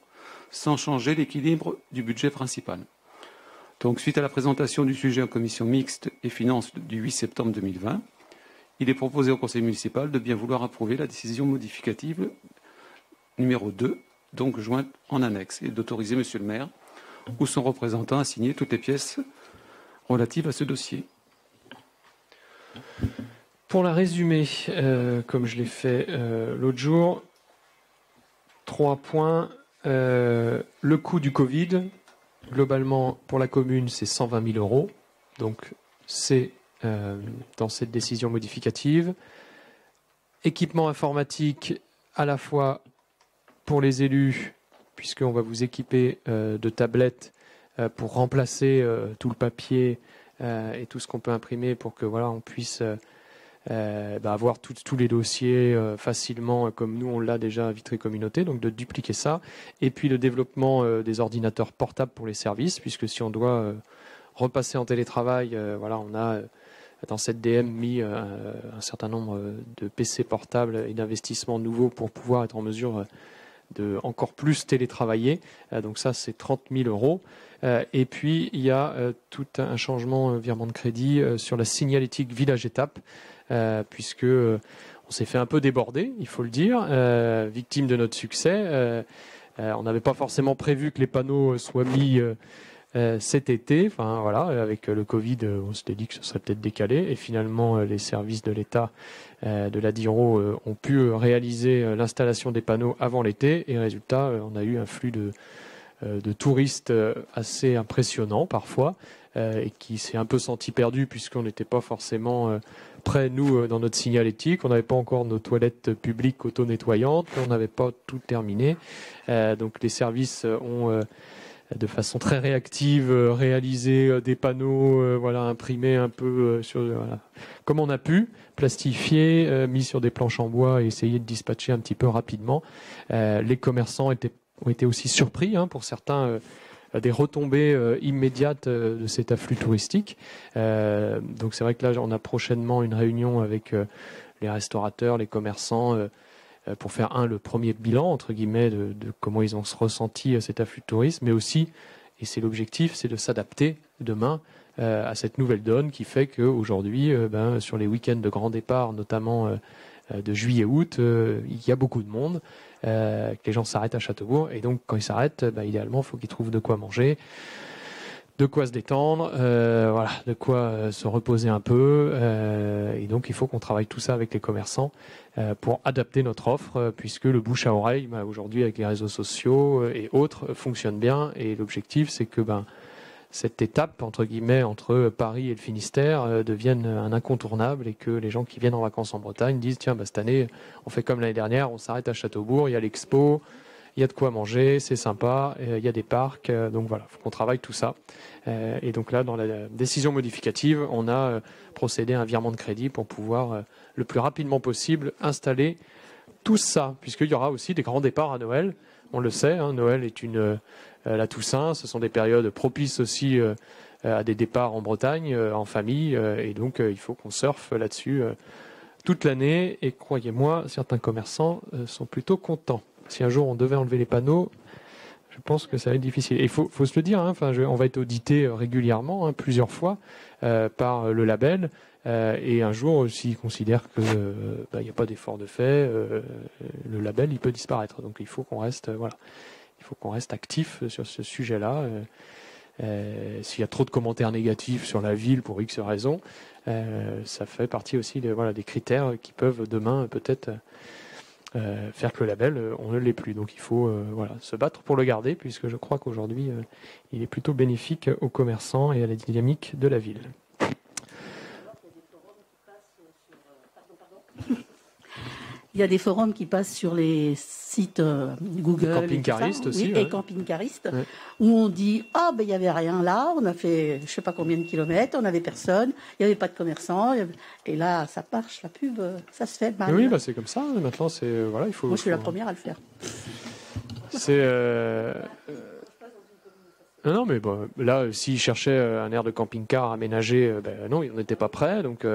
sans changer l'équilibre du budget principal. Donc, suite à la présentation du sujet en commission mixte et finances du 8 septembre 2020, il est proposé au conseil municipal de bien vouloir approuver la décision modificative numéro 2, donc jointe en annexe, et d'autoriser monsieur le maire ou son représentant à signer toutes les pièces relatives à ce dossier. Pour la résumer, comme je l'ai fait l'autre jour, 3 points. Le coût du Covid, globalement, pour la commune, c'est 120 000 euros. Donc, c'est dans cette décision modificative. Équipement informatique, à la fois pour les élus, puisqu'on va vous équiper de tablettes pour remplacer tout le papier et tout ce qu'on peut imprimer pour que on puisse avoir tous les dossiers facilement, comme nous on l'a déjà à Vitré Communauté, donc de dupliquer ça. Et puis le développement des ordinateurs portables pour les services, puisque si on doit repasser en télétravail, on a dans cette DM mis un certain nombre de PC portables et d'investissements nouveaux pour pouvoir être en mesure de encore plus télétravailler. Donc ça, c'est 30 000 euros. Et puis, il y a tout un changement virement de crédit sur la signalétique village étape, puisque on s'est fait un peu déborder, il faut le dire, victime de notre succès. On n'avait pas forcément prévu que les panneaux soient mis cet été. Enfin, voilà, avec le Covid, on s'était dit que ce serait peut-être décalé. Et finalement, les services de l'État, de la DIRO, ont pu réaliser l'installation des panneaux avant l'été. Et résultat, on a eu un flux de touristes assez impressionnant parfois, et qui s'est un peu senti perdu puisqu'on n'était pas forcément prêts, nous, dans notre signalétique. On n'avait pas encore nos toilettes publiques auto-nettoyantes, on n'avait pas tout terminé. Donc les services ont, de façon très réactive, réalisé des panneaux, imprimés un peu comme on a pu, plastifiés, mis sur des planches en bois et essayé de dispatcher un petit peu rapidement. Les commerçants ont été aussi surpris, pour certains, des retombées immédiates de cet afflux touristique. Donc c'est vrai que là, on a prochainement une réunion avec les restaurateurs, les commerçants, pour faire le premier bilan, entre guillemets, de comment ils ont ressenti cet afflux de tourisme, mais aussi, et c'est l'objectif, c'est de s'adapter demain à cette nouvelle donne qui fait qu'aujourd'hui, sur les week-ends de grand départ, notamment de juillet-août, il y a beaucoup de monde, que les gens s'arrêtent à Châteaubourg, et donc quand ils s'arrêtent, idéalement, il faut qu'ils trouvent de quoi manger, de quoi se détendre, de quoi se reposer un peu, et donc il faut qu'on travaille tout ça avec les commerçants pour adapter notre offre, puisque le bouche à oreille, aujourd'hui avec les réseaux sociaux et autres, fonctionne bien, et l'objectif c'est que cette étape, entre guillemets, entre Paris et le Finistère devienne un incontournable et que les gens qui viennent en vacances en Bretagne disent tiens, cette année, on fait comme l'année dernière, on s'arrête à Châteaubourg, il y a l'expo, il y a de quoi manger, c'est sympa, il y a des parcs, donc voilà, il faut qu'on travaille tout ça. Et donc là, dans la décision modificative, on a procédé à un virement de crédit pour pouvoir le plus rapidement possible installer tout ça, puisqu'il y aura aussi des grands départs à Noël. On le sait, Noël est la Toussaint, ce sont des périodes propices aussi à des départs en Bretagne, en famille, et donc il faut qu'on surfe là-dessus toute l'année. Et croyez-moi, certains commerçants sont plutôt contents. Si un jour on devait enlever les panneaux, je pense que ça va être difficile. Et il faut se le dire, on va être audité régulièrement, plusieurs fois, par le label. Et un jour, s'ils considèrent qu'il n'y a pas d'effort de fait, le label il peut disparaître. Donc il faut qu'on reste, il faut qu'on reste actif sur ce sujet-là. S'il y a trop de commentaires négatifs sur la ville pour X raisons, ça fait partie aussi des critères qui peuvent demain peut-être faire que le label, on ne l'est plus. Donc il faut se battre pour le garder, puisque je crois qu'aujourd'hui, il est plutôt bénéfique aux commerçants et à la dynamique de la ville. Il y a des forums qui passent sur les sites Google. Camping-caristes aussi. Et camping-caristes, où on dit il n'y avait rien là, on a fait je ne sais pas combien de kilomètres, on n'avait personne, il n'y avait pas de commerçants, et là ça marche, la pub, ça se fait mal. Oui, c'est comme ça. Maintenant, il faut. Moi, je suis la première à le faire. C'est. Non, mais là, s'ils cherchaient un aire de camping-car aménagé, non, ils n'étaient pas prêts, donc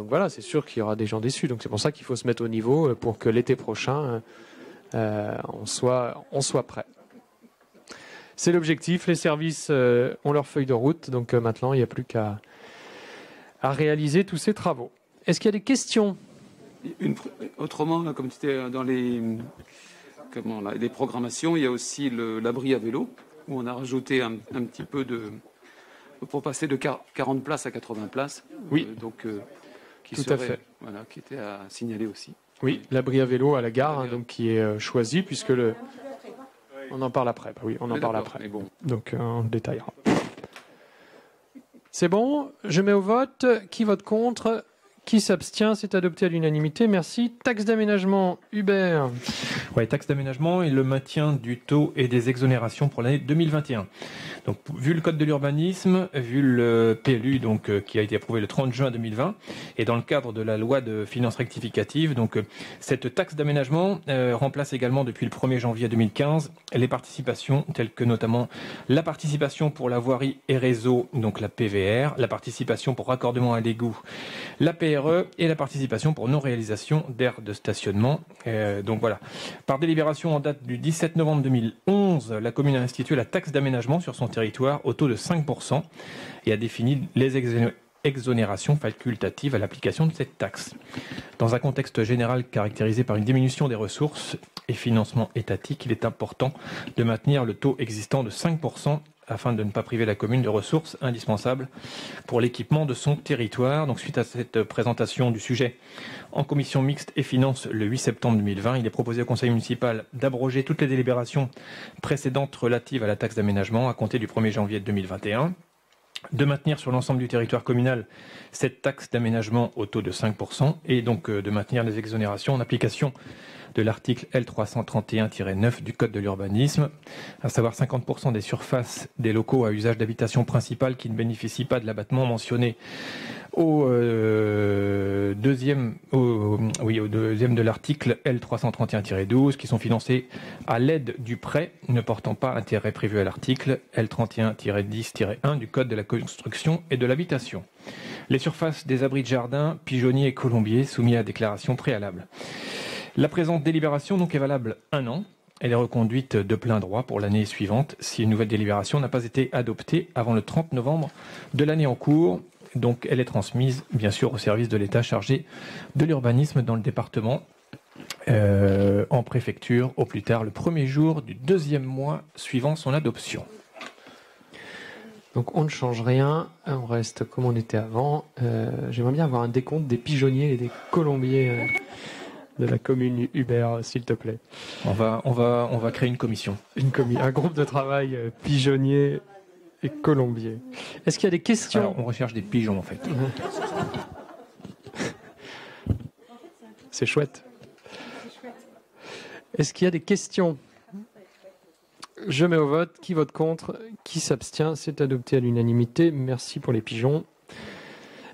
voilà, c'est sûr qu'il y aura des gens déçus. Donc c'est pour ça qu'il faut se mettre au niveau pour que l'été prochain, on soit prêt. C'est l'objectif. Les services ont leur feuille de route, donc maintenant il n'y a plus qu'à réaliser tous ces travaux. Est-ce qu'il y a des questions ? Autrement, comme tu étais dans les programmations, il y a aussi l'abri à vélo, où on a rajouté un petit peu pour passer de 40 places à 80 places. Oui. Qui était à signaler aussi. Oui, l'abri à vélo à la gare, donc qui est choisi, puisque on en parle après. On en parle après. Bon. Donc on le détaillera. C'est bon, je mets au vote. Qui vote contre ? Qui s'abstient ? C'est adopté à l'unanimité. Merci. Taxe d'aménagement, Hubert. Oui, taxe d'aménagement et le maintien du taux et des exonérations pour l'année 2021. Donc, vu le code de l'urbanisme, vu le PLU qui a été approuvé le 30 juin 2020, et dans le cadre de la loi de finances rectificative, cette taxe d'aménagement remplace également depuis le 1er janvier 2015 les participations telles que notamment la participation pour la voirie et réseau, donc la PVR, la participation pour raccordement à l'égout, la PRR PRE et la participation pour non-réalisation d'aires de stationnement. Donc voilà. Par délibération en date du 17 novembre 2011, la commune a institué la taxe d'aménagement sur son territoire au taux de 5% et a défini les exonérations facultatives à l'application de cette taxe. Dans un contexte général caractérisé par une diminution des ressources et financement étatique, il est important de maintenir le taux existant de 5% afin de ne pas priver la commune de ressources indispensables pour l'équipement de son territoire. Donc, suite à cette présentation du sujet en commission mixte et finances le 8 septembre 2020, il est proposé au conseil municipal d'abroger toutes les délibérations précédentes relatives à la taxe d'aménagement à compter du 1er janvier 2021, de maintenir sur l'ensemble du territoire communal cette taxe d'aménagement au taux de 5% et donc de maintenir les exonérations en application de l'article L331-9 du Code de l'urbanisme, à savoir 50% des surfaces des locaux à usage d'habitation principale qui ne bénéficient pas de l'abattement mentionné au deuxième de l'article L331-12, qui sont financés à l'aide du prêt ne portant pas intérêt prévu à l'article L31-10-1 du Code de la construction et de l'habitation. Les surfaces des abris de jardin, pigeonniers et colombiers soumis à déclaration préalable. La présente délibération donc est valable 1 an. Elle est reconduite de plein droit pour l'année suivante si une nouvelle délibération n'a pas été adoptée avant le 30 novembre de l'année en cours. Donc elle est transmise bien sûr au service de l'État chargé de l'urbanisme dans le département en préfecture au plus tard le 1er jour du 2e mois suivant son adoption. Donc on ne change rien, on reste comme on était avant. J'aimerais bien avoir un décompte des pigeonniers et des colombiers de la commune Hubert, s'il te plaît. On va créer une commission. Un groupe de travail pigeonniers et colombiers. Est-ce qu'il y a des questions? Alors, on recherche des pigeons en fait. C'est chouette. Est-ce qu'il y a des questions? Je mets au vote. Qui vote contre? Qui s'abstient? C'est adopté à l'unanimité. Merci pour les pigeons.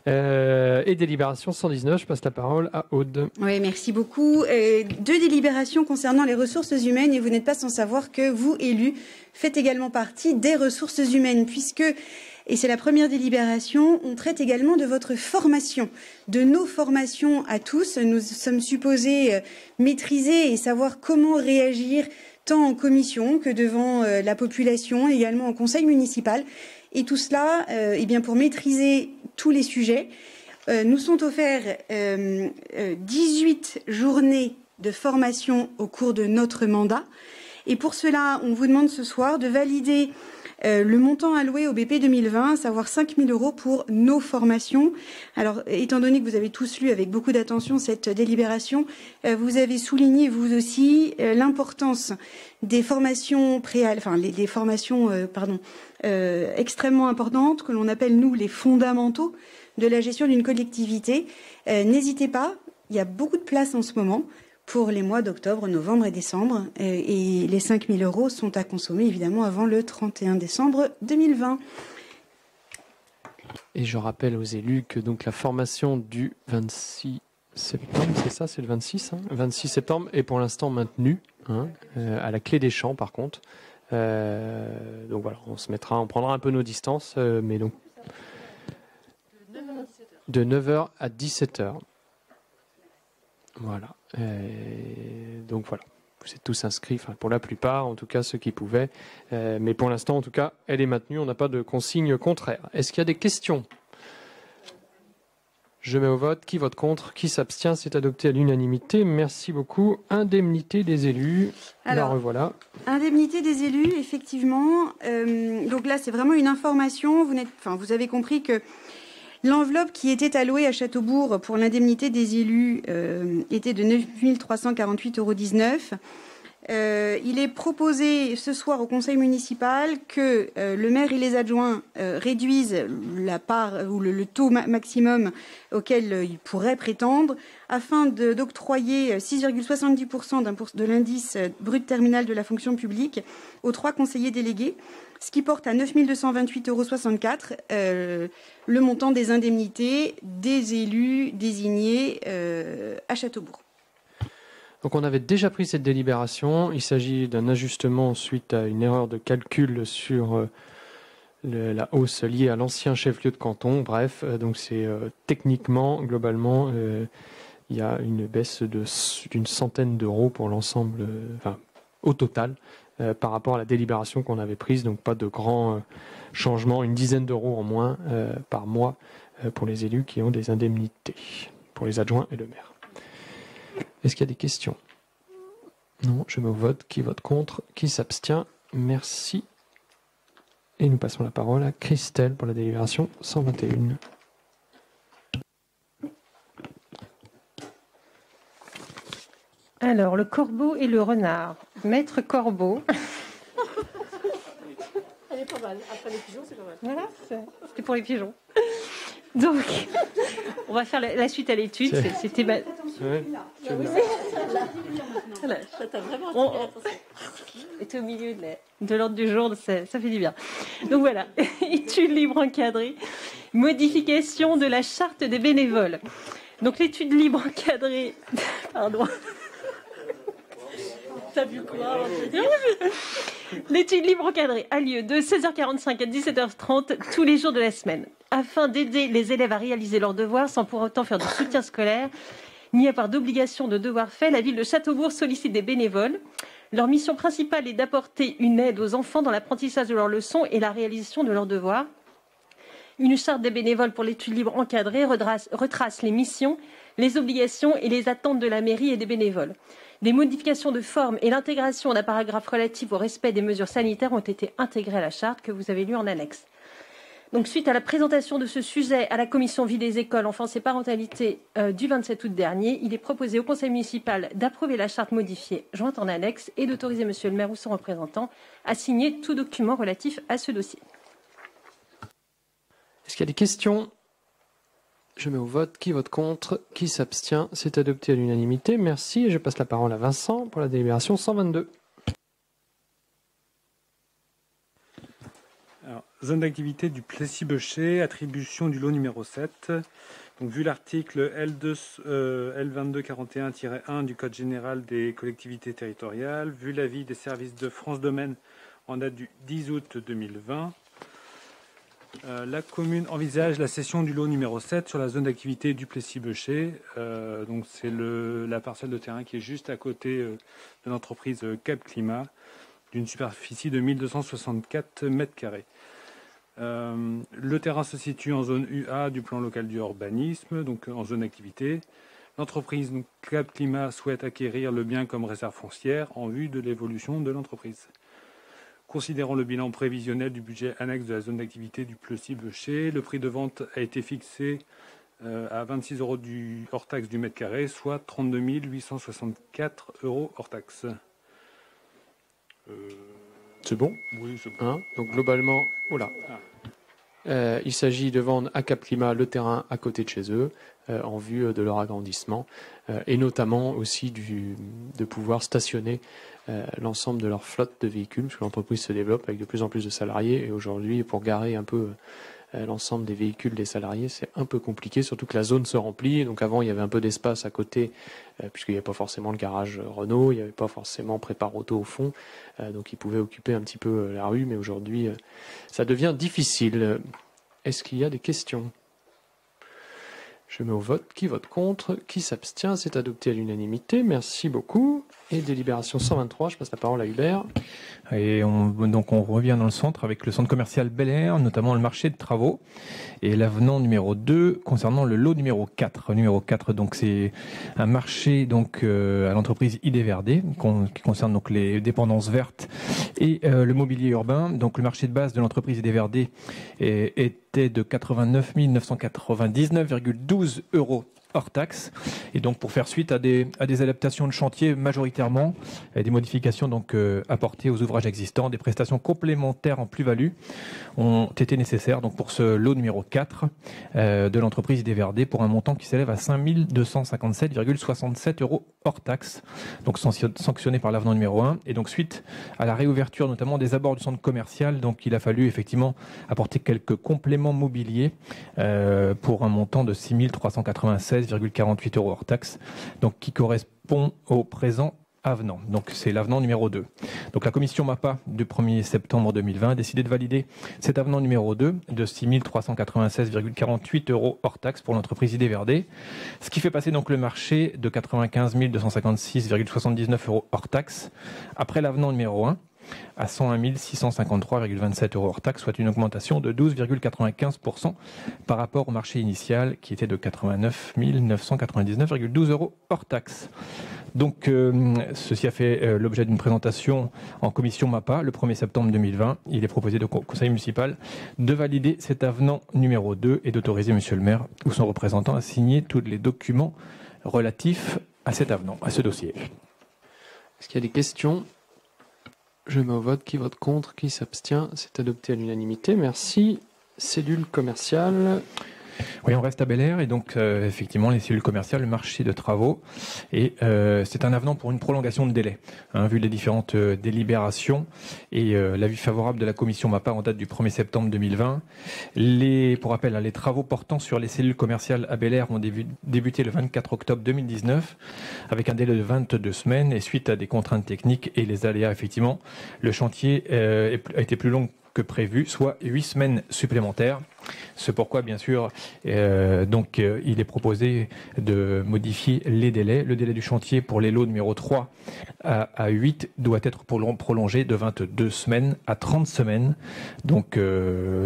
Et délibération 119, je passe la parole à Aude. Oui, merci beaucoup. 2 délibérations concernant les ressources humaines et vous n'êtes pas sans savoir que vous, élus, faites également partie des ressources humaines puisque, et c'est la première délibération, on traite également de votre formation, de nos formations à tous. Nous sommes supposés maîtriser et savoir comment réagir tant en commission que devant la population, également en conseil municipal. Et tout cela, eh bien, pour maîtriser tous les sujets, nous sont offerts 18 journées de formation au cours de notre mandat. Et pour cela, on vous demande ce soir de valider le montant alloué au BP 2020, à savoir 5 000 € pour nos formations. Alors, étant donné que vous avez tous lu avec beaucoup d'attention cette délibération, vous avez souligné, vous aussi, l'importance des formations les formations extrêmement importantes, que l'on appelle, nous, les fondamentaux de la gestion d'une collectivité. N'hésitez pas, il y a beaucoup de place en ce moment pour les mois d'octobre, novembre et décembre. Et les 5 000 € sont à consommer, évidemment, avant le 31 décembre 2020. Et je rappelle aux élus que donc la formation du 26 septembre, c'est ça, c'est le 26, 26 septembre, est pour l'instant maintenue, à la Clé des Champs, par contre. Donc voilà, on prendra un peu nos distances, mais donc de 9h à 17h. Voilà. Donc voilà, vous êtes tous inscrits, enfin pour la plupart, en tout cas ceux qui pouvaient. Mais pour l'instant, en tout cas, elle est maintenue. On n'a pas de consigne contraire. Est-ce qu'il y a des questions? Je mets au vote. Qui vote contre? Qui s'abstient? C'est adopté à l'unanimité. Merci beaucoup. Indemnité des élus. Alors, la revoilà. Indemnité des élus, effectivement. Donc là, c'est vraiment une information. Vous avez compris que l'enveloppe qui était allouée à Châteaubourg pour l'indemnité des élus était de 9 348,19 €. Il est proposé ce soir au conseil municipal que le maire et les adjoints réduisent la part ou le taux maximum auquel ils pourraient prétendre afin d'octroyer 6,70% de l'indice brut terminal de la fonction publique aux 3 conseillers délégués, ce qui porte à 9 228,64 € le montant des indemnités des élus désignés à Châteaubourg. Donc on avait déjà pris cette délibération. Il s'agit d'un ajustement suite à une erreur de calcul sur la hausse liée à l'ancien chef-lieu de canton. Bref, donc c'est techniquement, globalement, il y a une baisse d'une centaine d'euros pour l'ensemble, au total, par rapport à la délibération qu'on avait prise. Donc pas de grands changements, une dizaine d'euros en moins par mois pour les élus qui ont des indemnités, pour les adjoints et le maire. Est-ce qu'il y a des questions? Non, je mets au vote. Qui vote contre? Qui s'abstient? Merci. Et nous passons la parole à Christelle pour la délibération 121. Alors, le corbeau et le renard. Maître Corbeau. Elle est pas mal. Après les pigeons, c'est pas mal. Voilà, c'était pour les pigeons. Donc, on va faire la suite à l'étude. C'était Ouais. Voilà. Ça t'a vraiment On- attiré l'attention. était au milieu de l'ordre du jour, ça fait du bien. Donc voilà, étude libre encadrée, modification de la charte des bénévoles. Donc l'étude libre encadrée, pardon. T'as vu quoi? L'étude libre encadrée a lieu de 16h45 à 17h30 tous les jours de la semaine, afin d'aider les élèves à réaliser leurs devoirs sans pour autant faire de soutien scolaire, ni avoir d'obligation de devoir fait. La ville de Châteaubourg sollicite des bénévoles. Leur mission principale est d'apporter une aide aux enfants dans l'apprentissage de leurs leçons et la réalisation de leurs devoirs. Une charte des bénévoles pour l'étude libre encadrée retrace les missions, les obligations et les attentes de la mairie et des bénévoles. Des modifications de forme et l'intégration d'un paragraphe relatif au respect des mesures sanitaires ont été intégrées à la charte que vous avez lue en annexe. Donc, suite à la présentation de ce sujet à la commission vie des écoles, enfance et parentalité du 27 août dernier, il est proposé au conseil municipal d'approuver la charte modifiée jointe en annexe et d'autoriser monsieur le maire ou son représentant à signer tout document relatif à ce dossier. Est-ce qu'il y a des questions? Je mets au vote. Qui vote contre? Qui s'abstient? C'est adopté à l'unanimité. Merci. Et je passe la parole à Vincent pour la délibération 122. Alors, zone d'activité du Plessis-Beuchet, attribution du lot numéro 7. Donc, vu l'article L2241-1 du Code général des collectivités territoriales, vu l'avis des services de France Domaine en date du 10 août 2020, la commune envisage la cession du lot numéro 7 sur la zone d'activité du Plessis-Beuchet. Donc, c'est la parcelle de terrain qui est juste à côté de l'entreprise Cap Climat, d'une superficie de 1264 mètres carrés. Le terrain se situe en zone UA du plan local du urbanisme, donc en zone d'activité. L'entreprise Cap Climat souhaite acquérir le bien comme réserve foncière en vue de l'évolution de l'entreprise. Considérant le bilan prévisionnel du budget annexe de la zone d'activité du Plessis-Beuchet, le prix de vente a été fixé à 26 € hors taxe du mètre carré, soit 32 864 € hors taxe. C'est bon? Oui, c'est bon. Hein? Donc globalement, voilà. Il s'agit de vendre à Cap Climat le terrain à côté de chez eux en vue de leur agrandissement et notamment aussi de pouvoir stationner l'ensemble de leur flotte de véhicules parce que l'entreprise se développe avec de plus en plus de salariés et aujourd'hui pour garer un peu l'ensemble des véhicules des salariés c'est un peu compliqué, surtout que la zone se remplit. Donc avant il y avait un peu d'espace à côté puisqu'il n'y avait pas forcément le garage Renault, il n'y avait pas forcément Prépare Auto au fond, donc ils pouvaient occuper un petit peu la rue, mais aujourd'hui ça devient difficile. Est-ce qu'il y a des questions? Je mets au vote. Qui vote contre? Qui s'abstient? C'est adopté à l'unanimité. Merci beaucoup. Et délibération 123, je passe la parole à Hubert. Et donc on revient dans le centre avec le centre commercial Bel Air, notamment le marché de travaux et l'avenant numéro 2 concernant le lot numéro 4. Numéro 4, donc c'est un marché donc à l'entreprise ID-Verdé qui concerne donc les dépendances vertes et le mobilier urbain. Donc le marché de base de l'entreprise ID-Verdé était de 89 999,12 € hors taxe. Et donc pour faire suite à des adaptations de chantier majoritairement, et des modifications donc apportées aux ouvrages existants, des prestations complémentaires en plus-value ont été nécessaires donc pour ce lot numéro 4 de l'entreprise ID-Verdé pour un montant qui s'élève à 5 257,67 € hors taxe, donc sanctionné par l'avenant numéro 1. Et donc suite à la réouverture notamment des abords du centre commercial, donc il a fallu effectivement apporter quelques compléments mobiliers pour un montant de 6 396,48 € hors taxe, donc qui correspond au présent avenant. Donc c'est l'avenant numéro 2. Donc la commission MAPA du 1er septembre 2020 a décidé de valider cet avenant numéro 2 de 6 396,48 € hors taxe pour l'entreprise Idéverdé, ce qui fait passer donc le marché de 95 256,79 € hors taxe après l'avenant numéro 1 à 101 653,27 € hors taxe, soit une augmentation de 12,95% par rapport au marché initial qui était de 89 999,12 € hors taxe. Donc, ceci a fait l'objet d'une présentation en commission MAPA le 1er septembre 2020. Il est proposé au conseil municipal de valider cet avenant numéro 2 et d'autoriser monsieur le maire ou son représentant à signer tous les documents relatifs à cet avenant, à ce dossier. Est-ce qu'il y a des questions ? Je mets au vote. Qui vote contre ? Qui s'abstient ? C'est adopté à l'unanimité. Merci. Cellule commerciale. Oui, on reste à Bel-Air et donc effectivement les cellules commerciales, le marché de travaux et c'est un avenant pour une prolongation de délai, vu les différentes délibérations et l'avis favorable de la commission MAPA en date du 1er septembre 2020. Pour rappel, les travaux portant sur les cellules commerciales à Bel-Air ont débuté le 24 octobre 2019 avec un délai de 22 semaines et suite à des contraintes techniques et les aléas, effectivement, le chantier a été plus long que prévu, soit 8 semaines supplémentaires. C'est pourquoi, bien sûr, il est proposé de modifier les délais. Le délai du chantier pour les lots numéro 3 à 8 doit être prolongé de 22 semaines à 30 semaines. Donc,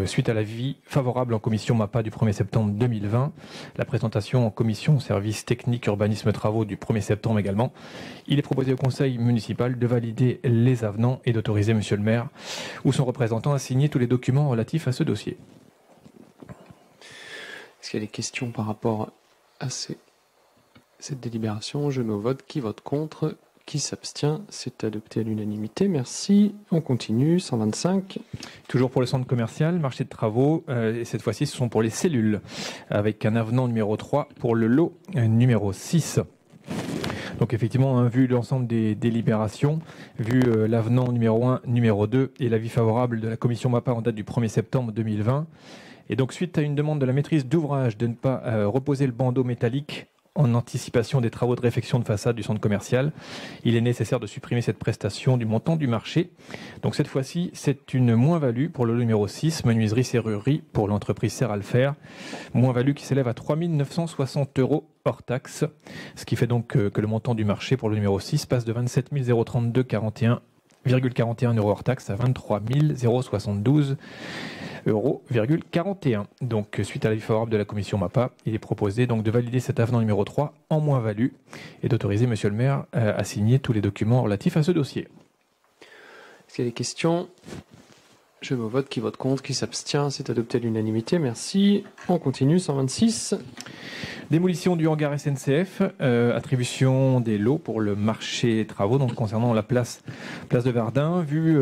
suite à l'avis favorable en commission MAPA du 1er septembre 2020, la présentation en commission services techniques, urbanisme, travaux du 1er septembre également, il est proposé au conseil municipal de valider les avenants et d'autoriser monsieur le maire ou son représentant à signer tous les documents relatifs à ce dossier. Est-ce qu'il y a des questions par rapport à cette délibération ? Je mets au vote. Qui vote contre ? Qui s'abstient ? C'est adopté à l'unanimité. Merci. On continue. 125. Toujours pour le centre commercial, marché de travaux. Et cette fois-ci, ce sont pour les cellules. Avec un avenant numéro 3 pour le lot numéro 6. Donc effectivement, vu l'ensemble des délibérations, vu l'avenant numéro 1, numéro 2 et l'avis favorable de la commission MAPA en date du 1er septembre 2020, et donc suite à une demande de la maîtrise d'ouvrage de ne pas reposer le bandeau métallique en anticipation des travaux de réfection de façade du centre commercial, il est nécessaire de supprimer cette prestation du montant du marché. Donc cette fois-ci, c'est une moins-value pour le lot numéro 6, menuiserie serrurerie pour l'entreprise Serralfer, moins-value qui s'élève à 3 960 € hors taxe, ce qui fait donc que le montant du marché pour le numéro 6 passe de 27 032,41 € hors taxe à 23 072,41 €. Donc, suite à l'avis favorable de la commission MAPA, il est proposé donc de valider cet avenant numéro 3 en moins-value et d'autoriser monsieur le maire à signer tous les documents relatifs à ce dossier. Est-ce qu'il y a des questions ? Je mets au vote. Qui vote contre ? Qui s'abstient ? C'est adopté à l'unanimité. Merci. On continue. 126. Démolition du hangar SNCF, attribution des lots pour le marché travaux, donc concernant la place de Verdun. Vu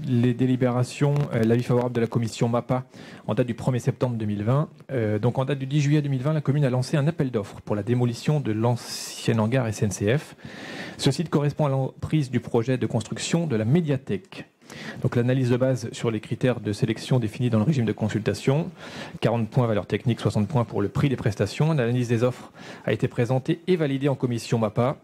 les délibérations, l'avis favorable de la commission MAPA en date du 1er septembre 2020, donc en date du 10 juillet 2020, la commune a lancé un appel d'offres pour la démolition de l'ancien hangar SNCF. Ce site correspond à l'emprise du projet de construction de la médiathèque. Donc l'analyse de base sur les critères de sélection définis dans le régime de consultation, 40 points valeur technique, 60 points pour le prix des prestations. L'analyse des offres a été présentée et validée en commission MAPA.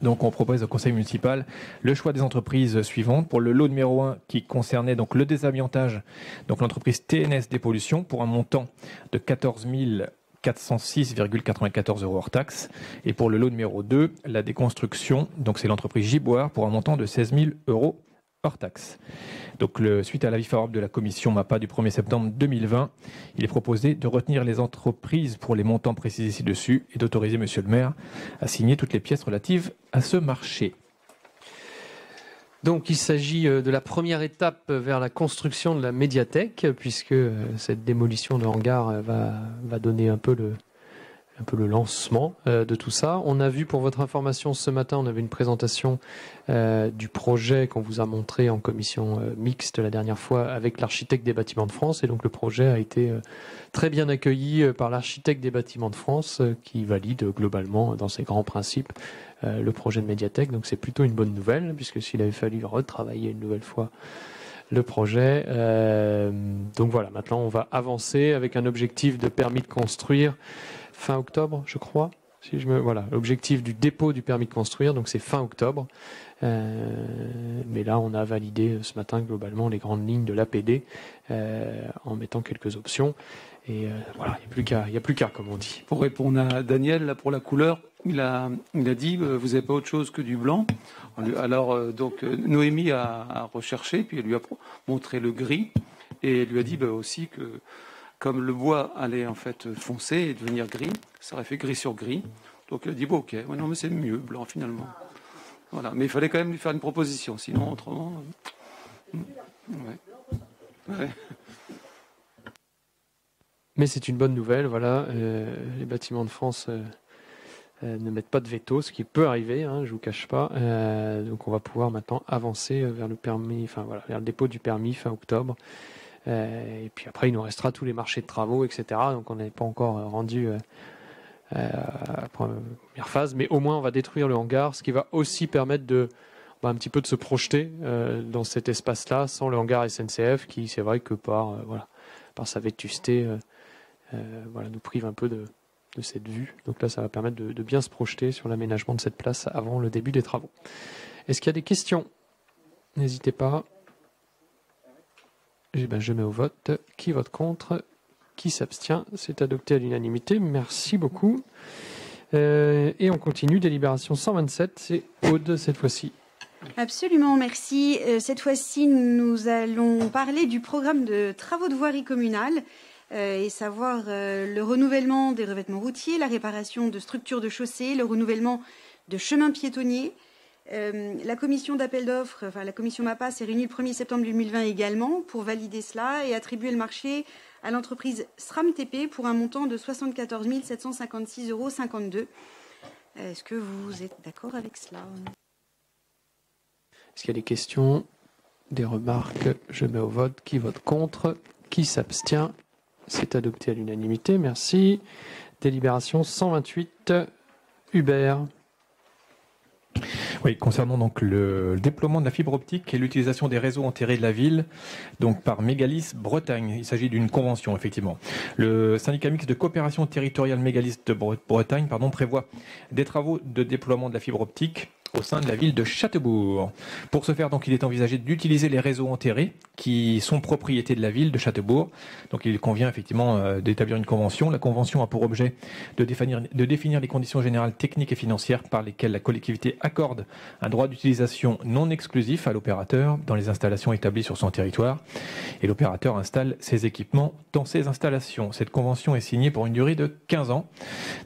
Donc on propose au conseil municipal le choix des entreprises suivantes. Pour le lot numéro 1 qui concernait donc le désamiantage, donc l'entreprise TNS Dépollution pour un montant de 14 406,94 € hors taxe. Et pour le lot numéro 2, la déconstruction, donc c'est l'entreprise Giboire pour un montant de 16 000 € hors taxe. Donc, suite à l'avis favorable de la commission MAPA du 1er septembre 2020, il est proposé de retenir les entreprises pour les montants précisés ci-dessus et d'autoriser monsieur le maire à signer toutes les pièces relatives à ce marché. Donc, il s'agit de la première étape vers la construction de la médiathèque, puisque cette démolition de hangar va donner un peu le lancement de tout ça. On a vu, pour votre information, ce matin, on avait une présentation du projet qu'on vous a montré en commission mixte la dernière fois avec l'architecte des Bâtiments de France. Et donc le projet a été très bien accueilli par l'architecte des Bâtiments de France qui valide globalement, dans ses grands principes, le projet de médiathèque. Donc c'est plutôt une bonne nouvelle, puisque s'il avait fallu retravailler une nouvelle fois le projet. Donc voilà, maintenant on va avancer avec un objectif de permis de construire fin octobre, je crois, Voilà, l'objectif du dépôt du permis de construire, donc c'est fin octobre. Mais là, on a validé ce matin globalement les grandes lignes de l'APD en mettant quelques options. Et voilà, il n'y a plus qu'à, comme on dit. Pour répondre à Daniel, là, pour la couleur, il a dit vous n'avez pas autre chose que du blanc. Alors, donc, Noémie a recherché, puis elle lui a montré le gris. Et elle lui a dit aussi que, comme le bois allait en fait foncer et devenir gris, ça aurait fait gris sur gris. Donc, elle a dit ok, ouais, non, mais c'est mieux, blanc finalement. Voilà. Mais il fallait quand même lui faire une proposition, sinon, autrement. Ouais. Mais c'est une bonne nouvelle, voilà. Les bâtiments de France ne mettent pas de veto, ce qui peut arriver, je ne vous cache pas. Donc on va pouvoir maintenant avancer vers le permis, vers le dépôt du permis fin octobre. Et puis après, il nous restera tous les marchés de travaux, etc. Donc on n'est pas encore rendu à la première phase, mais au moins on va détruire le hangar, ce qui va aussi permettre un petit peu de se projeter dans cet espace-là, sans le hangar SNCF, qui c'est vrai que par sa vétusté nous prive un peu de cette vue. Donc là, ça va permettre de bien se projeter sur l'aménagement de cette place avant le début des travaux. Est-ce qu'il y a des questions? N'hésitez pas. Je mets au vote. Qui vote contre? Qui s'abstient? C'est adopté à l'unanimité. Merci beaucoup. Et on continue. Délibération 127. C'est Aude cette fois-ci. Absolument, merci. Cette fois-ci, nous allons parler du programme de travaux de voirie communale et savoir le renouvellement des revêtements routiers, la réparation de structures de chaussées, le renouvellement de chemins piétonniers. La commission d'appel d'offres, la commission MAPA, s'est réunie le 1er septembre 2020 également pour valider cela et attribuer le marché à l'entreprise SRAM-TP pour un montant de 74 756,52 €. Est-ce que vous êtes d'accord avec cela? Est-ce qu'il y a des questions, des remarques? Je mets au vote. Qui vote contre? Qui s'abstient? C'est adopté à l'unanimité. Merci. Délibération 128. Hubert. Oui, concernant donc le déploiement de la fibre optique et l'utilisation des réseaux enterrés de la ville, donc par Mégalis Bretagne. Il s'agit d'une convention, effectivement. Le syndicat mixte de coopération territoriale Mégalis de Bretagne, prévoit des travaux de déploiement de la fibre optique au sein de la ville de Châtebourg. Pour ce faire, donc, il est envisagé d'utiliser les réseaux enterrés qui sont propriété de la ville de Châtebourg. Donc, il convient effectivement d'établir une convention. La convention a pour objet de définir les conditions générales techniques et financières par lesquelles la collectivité accorde un droit d'utilisation non exclusif à l'opérateur dans les installations établies sur son territoire. Et l'opérateur installe ses équipements dans ces installations. Cette convention est signée pour une durée de 15 ans.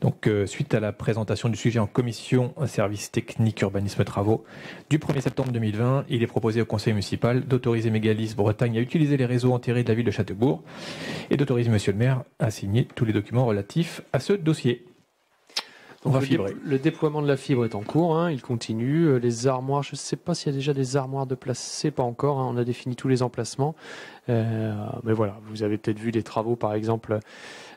Donc, suite à la présentation du sujet en commission service technique urbanisme travaux du 1er septembre 2020, il est proposé au conseil municipal d'autoriser Mégalis Bretagne à utiliser les réseaux enterrés de la ville de Châtebourg et d'autoriser monsieur le maire à signer tous les documents relatifs à ce dossier. Donc le déploiement de la fibre est en cours, il continue. Les armoires, je ne sais pas s'il y a déjà des armoires de placées, pas encore. On a défini tous les emplacements. Mais voilà, vous avez peut-être vu des travaux, par exemple,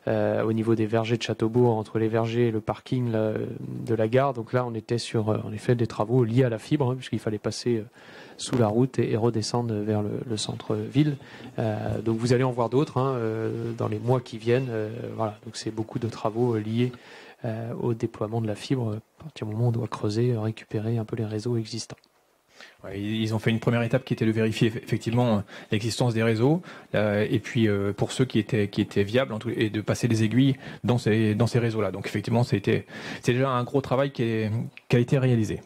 au niveau des vergers de Châteaubourg, entre les vergers et le parking de la gare. Donc là, on était sur, en effet, des travaux liés à la fibre, puisqu'il fallait passer sous la route et redescendre vers le centre-ville. Donc vous allez en voir d'autres dans les mois qui viennent. Voilà, donc c'est beaucoup de travaux liés au déploiement de la fibre. À partir du moment où on doit creuser, récupérer un peu les réseaux existants. Ouais, ils ont fait une première étape qui était de vérifier effectivement l'existence des réseaux et puis pour ceux qui étaient viables et de passer des aiguilles dans ces réseaux-là. Donc effectivement, c'est déjà un gros travail qui a été réalisé.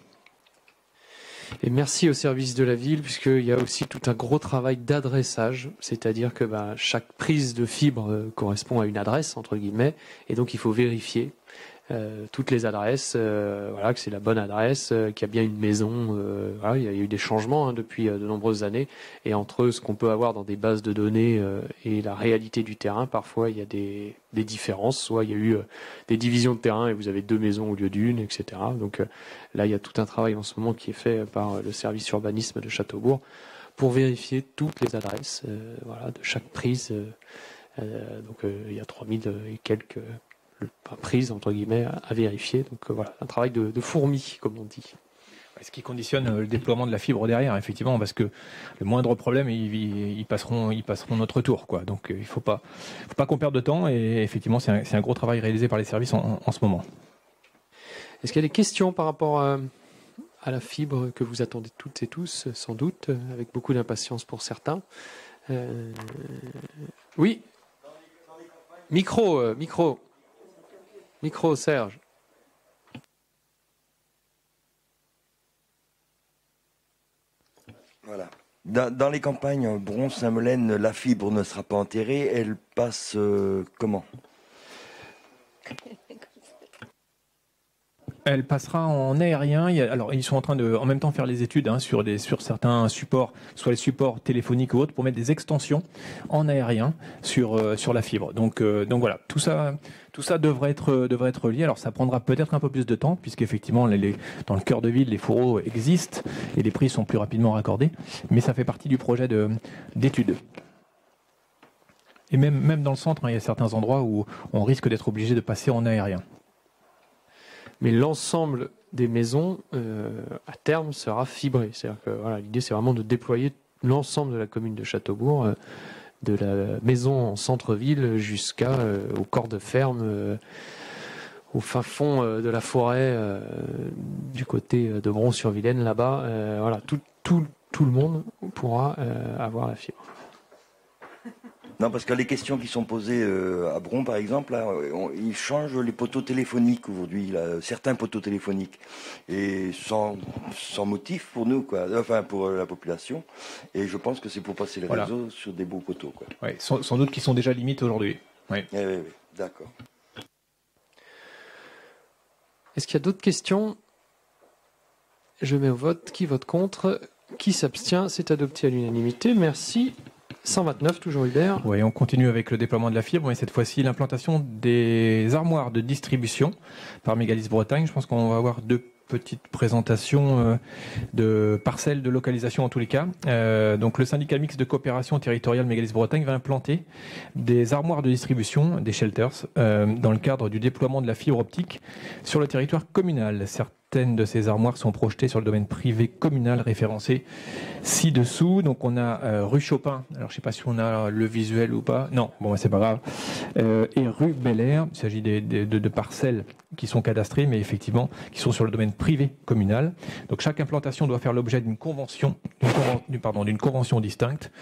Et merci au service de la ville, puisqu'il y a aussi tout un gros travail d'adressage, c'est-à-dire que chaque prise de fibre correspond à une adresse, entre guillemets, et donc il faut vérifier toutes les adresses, que c'est la bonne adresse, qu'il y a bien une maison. Il y a eu des changements depuis de nombreuses années, et entre ce qu'on peut avoir dans des bases de données et la réalité du terrain, parfois il y a des différences. Soit il y a eu des divisions de terrain et vous avez 2 maisons au lieu d'une, etc. Donc là, il y a tout un travail en ce moment qui est fait par le service urbanisme de Châteaubourg pour vérifier toutes les adresses de chaque prise. Donc il y a 3000 et quelques prise entre guillemets à vérifier. Donc voilà, un travail de fourmi, comme on dit. Ce qui conditionne le déploiement de la fibre derrière, effectivement, parce que le moindre problème, ils passeront notre tour, quoi. Donc il faut pas qu'on perde de temps, et effectivement c'est un gros travail réalisé par les services en ce moment. Est-ce qu'il y a des questions par rapport à la fibre que vous attendez toutes et tous, sans doute, avec beaucoup d'impatience pour certains? Oui. Micro, Serge. Voilà. Dans les campagnes Bron-Saint-Melaine, la fibre ne sera pas enterrée. Elle passe comment? Elle passera en aérien. Alors, ils sont en train de, en même temps, faire les études sur certains supports, soit les supports téléphoniques ou autres, pour mettre des extensions en aérien sur la fibre. Donc voilà, tout ça devrait être lié. Alors, ça prendra peut-être un peu plus de temps, puisqu'effectivement, dans le cœur de ville, les fourreaux existent et les prix sont plus rapidement raccordés. Mais ça fait partie du projet d'études. Et même dans le centre, il y a certains endroits où on risque d'être obligé de passer en aérien. Mais l'ensemble des maisons, à terme, sera fibré. C'est-à-dire que l'idée, c'est vraiment de déployer l'ensemble de la commune de Châteaubourg, de la maison en centre-ville jusqu'au corps de ferme, au fin fond de la forêt, du côté de Bron-sur-Vilaine, là-bas. Tout le monde pourra avoir la fibre. Non, parce que les questions qui sont posées à Bron, par exemple, là, ils changent les poteaux téléphoniques aujourd'hui, certains poteaux téléphoniques, et sans motif pour nous, quoi. Enfin pour la population. Et je pense que c'est pour passer les réseaux sur des beaux poteaux, quoi. Ouais, sans doute qu'ils sont déjà limites aujourd'hui. Oui, d'accord. Est-ce qu'il y a d'autres questions? Je mets au vote. Qui vote contre? Qui s'abstient? C'est adopté à l'unanimité. Merci. 129, toujours Hubert. Oui, on continue avec le déploiement de la fibre, mais cette fois-ci l'implantation des armoires de distribution par Mégalis Bretagne. Je pense qu'on va avoir deux petites présentations de parcelles de localisation en tous les cas. Donc le syndicat mixte de coopération territoriale Mégalis Bretagne va implanter des armoires de distribution, des shelters, dans le cadre du déploiement de la fibre optique sur le territoire communal. Certaines de ces armoires sont projetées sur le domaine privé communal référencé ci-dessous. Donc on a rue Chopin, alors je ne sais pas si on a le visuel ou pas, non, bon c'est pas grave, et rue Bel Air. Il s'agit de parcelles qui sont cadastrées mais effectivement qui sont sur le domaine privé communal. Donc chaque implantation doit faire l'objet d'une convention distincte.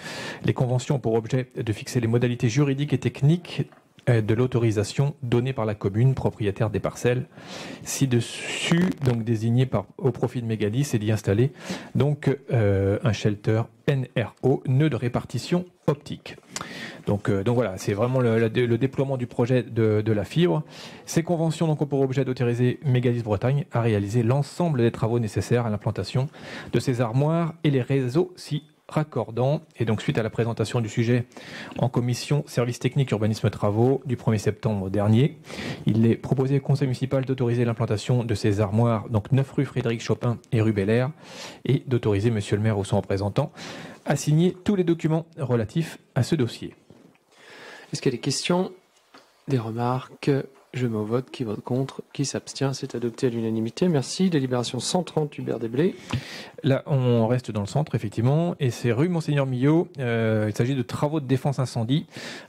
Les conventions ont pour objet de fixer les modalités juridiques et techniques de l'autorisation donnée par la commune propriétaire des parcelles ci-dessus, donc désigné au profit de Mégalis, et d'y installer donc un shelter NRO, nœud de répartition optique. Donc voilà, c'est vraiment le déploiement du projet de la fibre. Ces conventions donc ont pour objet d'autoriser Mégalis Bretagne à réaliser l'ensemble des travaux nécessaires à l'implantation de ces armoires et les réseaux raccordant. Et donc suite à la présentation du sujet en commission services techniques urbanisme travaux du 1er septembre dernier, il est proposé au conseil municipal d'autoriser l'implantation de ces armoires, donc 9 rue Frédéric Chopin et rue Bel Air, et d'autoriser monsieur le maire ou son représentant à signer tous les documents relatifs à ce dossier. Est-ce qu'il y a des questions, des remarques? Je mets au vote. Qui vote contre? Qui s'abstient? C'est adopté à l'unanimité. Merci. Délibération 130, Hubert Desblés. Là, on reste dans le centre, effectivement, et c'est rue Monseigneur Millot. Il s'agit de travaux de défense incendie,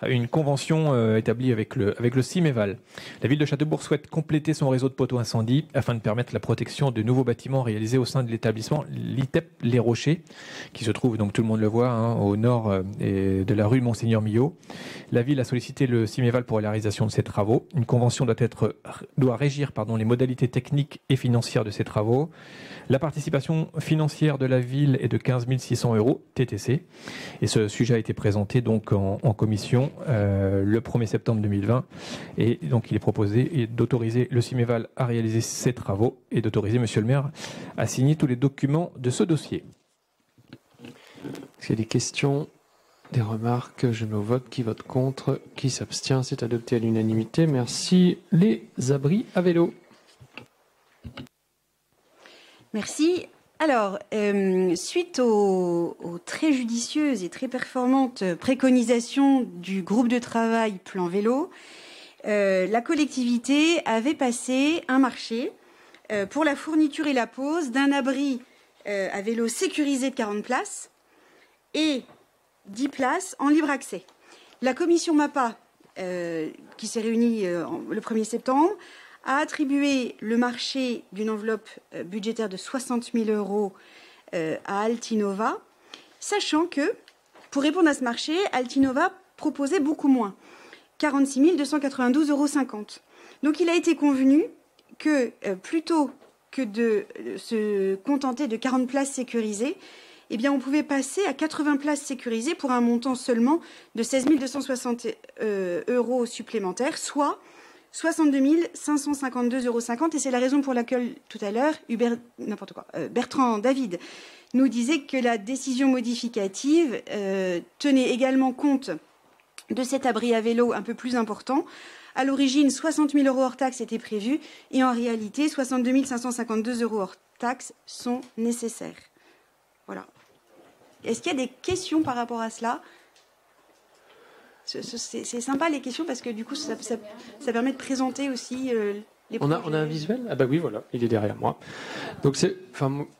une convention établie avec le CIMEVAL. La ville de Châteaubourg souhaite compléter son réseau de poteaux incendie afin de permettre la protection de nouveaux bâtiments réalisés au sein de l'établissement l'ITEP Les Rochers, qui se trouve, donc tout le monde le voit, au nord de la rue Monseigneur Millot. La ville a sollicité le CIMEVAL pour la réalisation de ces travaux. Une convention doit régir les modalités techniques et financières de ces travaux. La participation financière de la ville est de 15 600 € TTC. Et ce sujet a été présenté donc en commission le 1er septembre 2020. Et donc il est proposé d'autoriser le CIMEVAL à réaliser ces travaux et d'autoriser monsieur le maire à signer tous les documents de ce dossier. Est-ce qu'il y a des questions, des remarques? Je mets au vote. Qui vote contre? Qui s'abstient? C'est adopté à l'unanimité. Merci. Les abris à vélo. Merci. Alors, suite aux très judicieuses et très performantes préconisations du groupe de travail Plan Vélo, la collectivité avait passé un marché pour la fourniture et la pose d'un abri à vélo sécurisé de 40 places et 10 places en libre accès. La commission MAPA, qui s'est réunie le 1er septembre, a attribué le marché d'une enveloppe budgétaire de 60 000 € à Altinova, sachant que, pour répondre à ce marché, Altinova proposait beaucoup moins, 46 292,50 €. Donc il a été convenu que, plutôt que de se contenter de 40 places sécurisées, eh bien, on pouvait passer à 80 places sécurisées pour un montant seulement de 16 260 € supplémentaires, soit 62 552,50 €. Et c'est la raison pour laquelle, tout à l'heure, Bertrand David nous disait que la décision modificative tenait également compte de cet abri à vélo un peu plus important. À l'origine, 60 000 € hors taxes étaient prévus et en réalité, 62 552 € hors taxes sont nécessaires. Voilà. Est-ce qu'il y a des questions par rapport à cela ? C'est sympa les questions parce que du coup, ça permet de présenter aussi les projets. On a un visuel ? Ah bah oui, voilà, il est derrière moi. Donc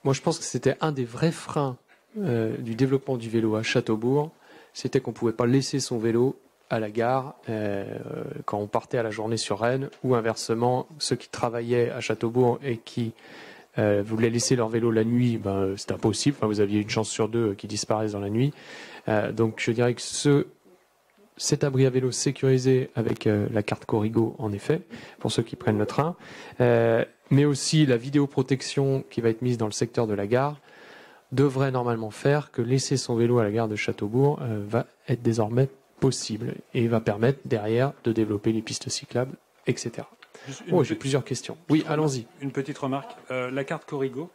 moi je pense que c'était un des vrais freins du développement du vélo à Châteaubourg, c'était qu'on ne pouvait pas laisser son vélo à la gare quand on partait à la journée sur Rennes, ou inversement, ceux qui travaillaient à Châteaubourg et qui voulaient laisser leur vélo la nuit, c'était impossible. Enfin, vous aviez une chance sur deux qui disparaissent dans la nuit. Donc je dirais que cet abri à vélo sécurisé avec la carte Corrigo, en effet, pour ceux qui prennent le train, mais aussi la vidéoprotection qui va être mise dans le secteur de la gare, devrait normalement faire que laisser son vélo à la gare de Châteaubourg va être désormais possible et va permettre derrière de développer les pistes cyclables, etc. J'ai plusieurs questions. Oui, allons-y. Une petite remarque. La carte Corrigo,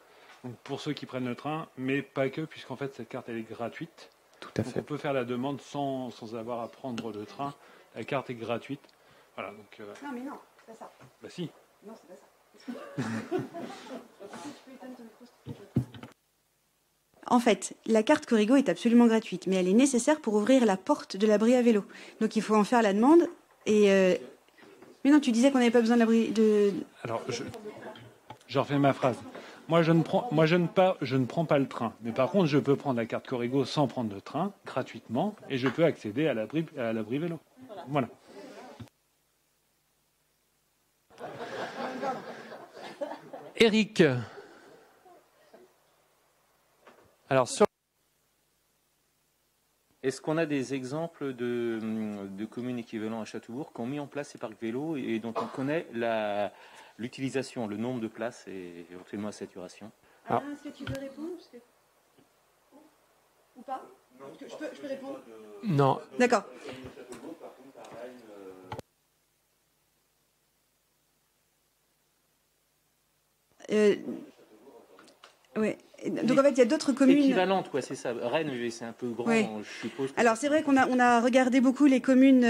donc pour ceux qui prennent le train, mais pas que, puisqu'en fait cette carte elle est gratuite. Tout à fait. On peut faire la demande sans avoir à prendre le train. La carte est gratuite. Voilà, donc, Non mais non, c'est pas ça. Bah si. Non, c'est pas ça. En fait, la carte Corrigo est absolument gratuite, mais elle est nécessaire pour ouvrir la porte de l'abri à vélo. Donc il faut en faire la demande. Et mais non, tu disais qu'on n'avait pas besoin de l'abri de. Alors, je refais ma phrase. Moi, je ne prends pas le train. Mais par contre, je peux prendre la carte Corrigo sans prendre le train, gratuitement, et je peux accéder à l'abri vélo. Voilà. Eric. Alors, Est-ce qu'on a des exemples de communes équivalentes à Châteaubourg qui ont mis en place ces parcs vélos et dont on connaît l'utilisation, le nombre de places et éventuellement la saturation? Alain, est-ce que tu veux répondre ou pas? Je peux répondre? Non. D'accord. Oui. Donc en fait, il y a d'autres communes équivalentes, quoi, c'est ça. Rennes, c'est un peu grand, oui. Je suppose. Alors c'est vrai qu'on a regardé beaucoup les communes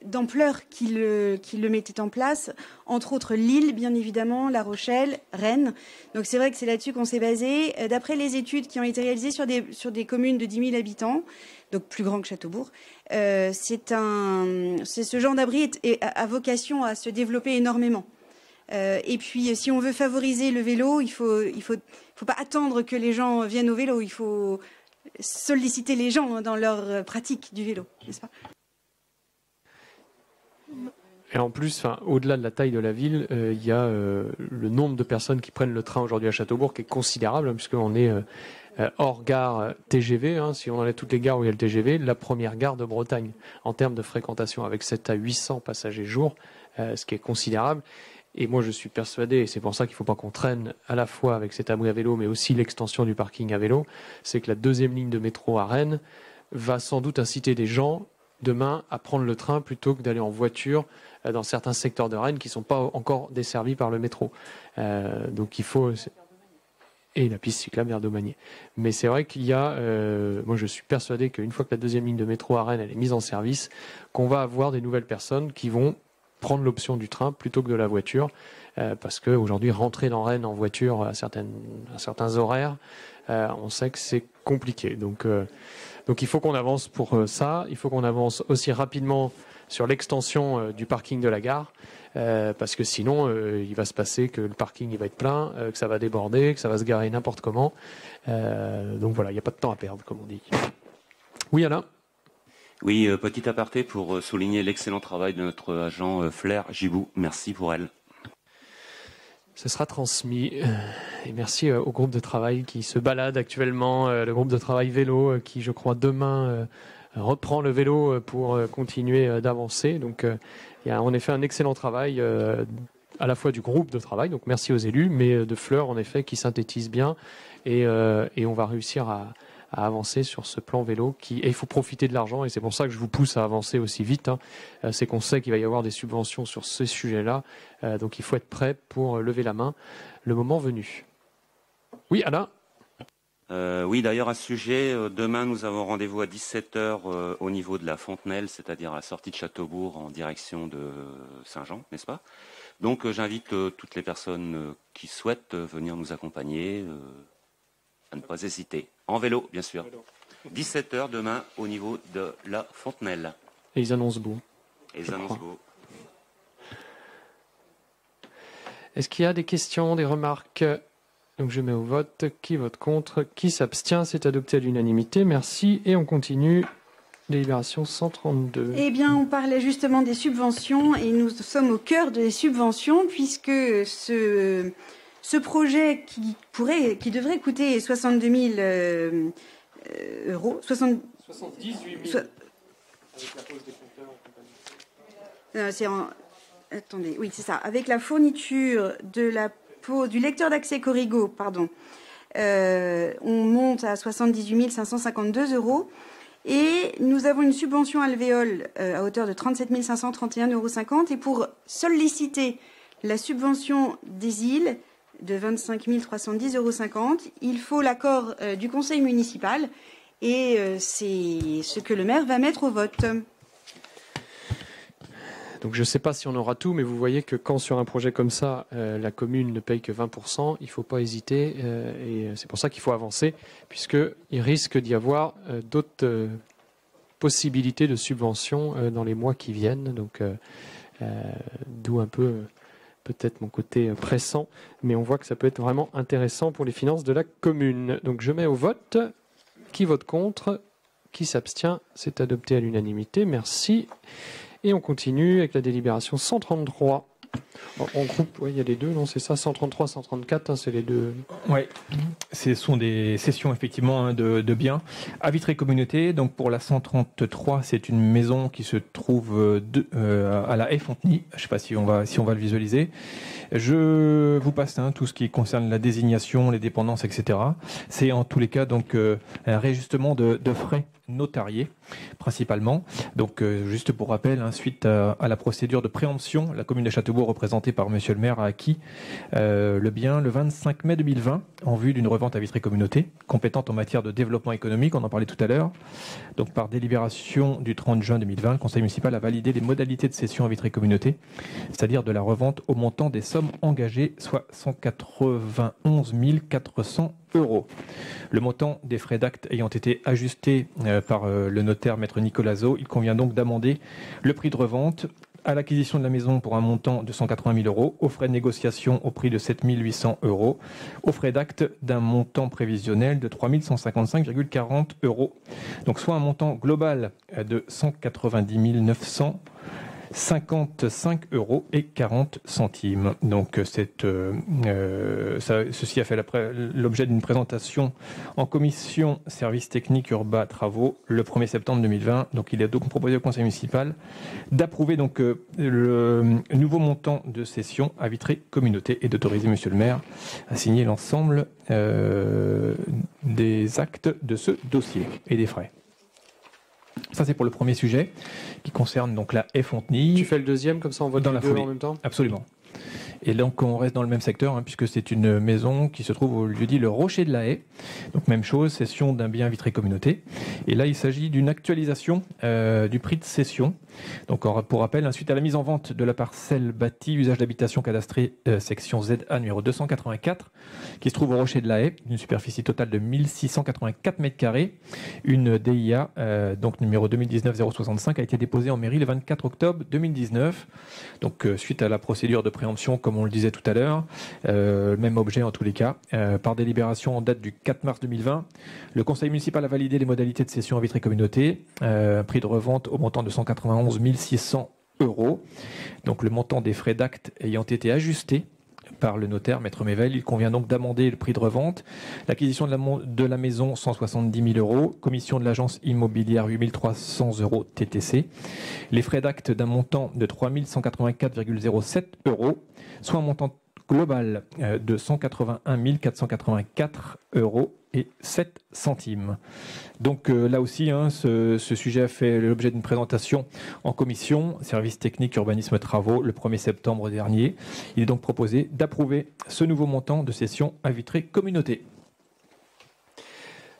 d'ampleur qui le mettaient en place, entre autres Lille, bien évidemment, La Rochelle, Rennes. Donc c'est vrai que c'est là-dessus qu'on s'est basé. D'après les études qui ont été réalisées sur des communes de 10 000 habitants, donc plus grand que Châteaubourg, ce genre d'abri a vocation à se développer énormément. Et puis, si on veut favoriser le vélo, il faut pas attendre que les gens viennent au vélo. Il faut solliciter les gens dans leur pratique du vélo, n'est-ce pas? Et en plus, au-delà de la taille de la ville, il y a le nombre de personnes qui prennent le train aujourd'hui à Châteaubourg qui est considérable, puisqu'on est hors gare TGV. Si on enlève toutes les gares où il y a le TGV, la première gare de Bretagne en termes de fréquentation, avec 700 à 800 passagers jour, ce qui est considérable. Et moi, je suis persuadé, et c'est pour ça qu'il ne faut pas qu'on traîne à la fois avec cet abri à vélo, mais aussi l'extension du parking à vélo, c'est que la deuxième ligne de métro à Rennes va sans doute inciter des gens demain à prendre le train plutôt que d'aller en voiture dans certains secteurs de Rennes qui ne sont pas encore desservis par le métro. Donc il faut... Et la piste cyclable vers Domanier. Mais c'est vrai qu'il y a... moi, je suis persuadé qu'une fois que la deuxième ligne de métro à Rennes elle est mise en service, qu'on va avoir des nouvelles personnes qui vont prendre l'option du train plutôt que de la voiture, parce qu'aujourd'hui, rentrer dans Rennes en voiture à certains horaires, on sait que c'est compliqué. Donc il faut qu'on avance pour ça. Il faut qu'on avance aussi rapidement sur l'extension du parking de la gare, parce que sinon, il va se passer que le parking il va être plein, que ça va déborder, que ça va se garer n'importe comment. Donc voilà, il n'y a pas de temps à perdre, comme on dit. Oui, Alain ? Oui, petit aparté pour souligner l'excellent travail de notre agent Flair Gibou. Merci pour elle. Ce sera transmis. Et merci au groupe de travail qui se balade actuellement, le groupe de travail vélo qui, je crois, demain reprend le vélo pour continuer d'avancer. Donc, il y a en effet un excellent travail à la fois du groupe de travail, donc merci aux élus, mais de Fleur, en effet, qui synthétise bien. Et on va réussir à avancer sur ce plan vélo et il faut profiter de l'argent et c'est pour ça que je vous pousse à avancer aussi vite. C'est qu'on sait qu'il va y avoir des subventions sur ces sujets-là, donc il faut être prêt pour lever la main le moment venu. Oui, Alain. Oui, d'ailleurs à ce sujet, demain nous avons rendez-vous à 17h au niveau de la Fontenelle, c'est-à-dire à la sortie de Châteaubourg en direction de Saint-Jean, n'est-ce pas? Donc j'invite toutes les personnes qui souhaitent venir nous accompagner à ne pas hésiter. En vélo, bien sûr. 17h demain au niveau de la Fontenelle. Et ils annoncent beau. Est-ce qu'il y a des questions, des remarques? Donc je mets au vote. Qui vote contre? Qui s'abstient? C'est adopté à l'unanimité. Merci. Et on continue. Délibération 132. Eh bien, on parlait justement des subventions et nous sommes au cœur des subventions puisque ce projet qui devrait coûter 62 000 euros, 78 000 avec la pose des compteurs. Attendez, oui, c'est ça. Avec la fourniture du lecteur d'accès Corrigo, pardon, on monte à 78 552 euros. Et nous avons une subvention alvéole à hauteur de 37 531,50 euros. Et pour solliciter la subvention des îles de 25 310,50 euros, il faut l'accord du conseil municipal. Et c'est ce que le maire va mettre au vote. Donc je ne sais pas si on aura tout, mais vous voyez que quand sur un projet comme ça, la commune ne paye que 20%, il ne faut pas hésiter. Et c'est pour ça qu'il faut avancer, puisqu'il risque d'y avoir d'autres possibilités de subventions dans les mois qui viennent. Donc d'où un peu peut-être mon côté pressant, mais on voit que ça peut être vraiment intéressant pour les finances de la commune. Donc je mets au vote. Qui vote contre? Qui s'abstient? C'est adopté à l'unanimité. Merci. Et on continue avec la délibération 133. En groupe, il y a les deux, non? C'est ça, 133, 134, c'est les deux. Oui, ce sont des sessions effectivement de biens à Vitré Communauté. Donc pour la 133, c'est une maison qui se trouve à la haie Fontenay. Je ne sais pas si on va le visualiser. Je vous passe tout ce qui concerne la désignation, les dépendances, etc. C'est en tous les cas donc un réajustement de frais notariés principalement. Donc juste pour rappel, suite à la procédure de préemption, la commune de Châteaubourg, représentée par monsieur le maire, a acquis le bien le 25 mai 2020 en vue d'une revente à Vitré Communauté, compétente en matière de développement économique, on en parlait tout à l'heure. Donc par délibération du 30 juin 2020, le conseil municipal a validé les modalités de cession à Vitré Communauté, c'est-à-dire de la revente au montant des sommes engagées, soit 191 400 euros. Le montant des frais d'acte ayant été ajusté par le notaire maître Nicolas Zo, il convient donc d'amender le prix de revente à l'acquisition de la maison pour un montant de 180 000 euros, aux frais de négociation au prix de 7 800 euros, aux frais d'acte d'un montant prévisionnel de 3 155,40 euros. Donc soit un montant global de 190 955 euros et 40 centimes. Donc ceci a fait l'objet d'une présentation en commission services techniques urbains travaux le 1er septembre 2020. Donc il est donc proposé au conseil municipal d'approuver donc le nouveau montant de cession à Vitré Communauté et d'autoriser monsieur le maire à signer l'ensemble des actes de ce dossier et des frais. Ça, c'est pour le premier sujet qui concerne donc la haie Fontenay. Tu fais le deuxième, comme ça on vote dans la foulée en même temps? Absolument. Et donc on reste dans le même secteur, puisque c'est une maison qui se trouve au lieu-dit le Rocher de la Haie. Donc même chose, cession d'un bien Vitré Communauté. Et là, il s'agit d'une actualisation du prix de cession. Donc pour rappel, suite à la mise en vente de la parcelle bâtie usage d'habitation cadastrée section ZA numéro 284, qui se trouve au Rocher de la Haie, d'une superficie totale de 1684 m², une DIA, donc numéro 2019-065, a été déposée en mairie le 24 octobre 2019. Donc suite à la procédure de préemption, comme on le disait tout à l'heure, même objet en tous les cas, par délibération en date du 4 mars 2020, le conseil municipal a validé les modalités de cession à Vitré Communauté, prix de revente au montant de 191 600 euros. Donc le montant des frais d'acte ayant été ajusté par le notaire, Maître Mével. Il convient donc d'amender le prix de revente. L'acquisition de la maison, 170 000 euros. Commission de l'agence immobilière, 8 300 euros TTC. Les frais d'acte d'un montant de 3 184,07 euros, soit un montant global de 181 484 euros et 7 centimes. Donc là aussi, ce sujet a fait l'objet d'une présentation en commission, service technique urbanisme travaux, le 1er septembre dernier. Il est donc proposé d'approuver ce nouveau montant de cession à Vitré Communauté.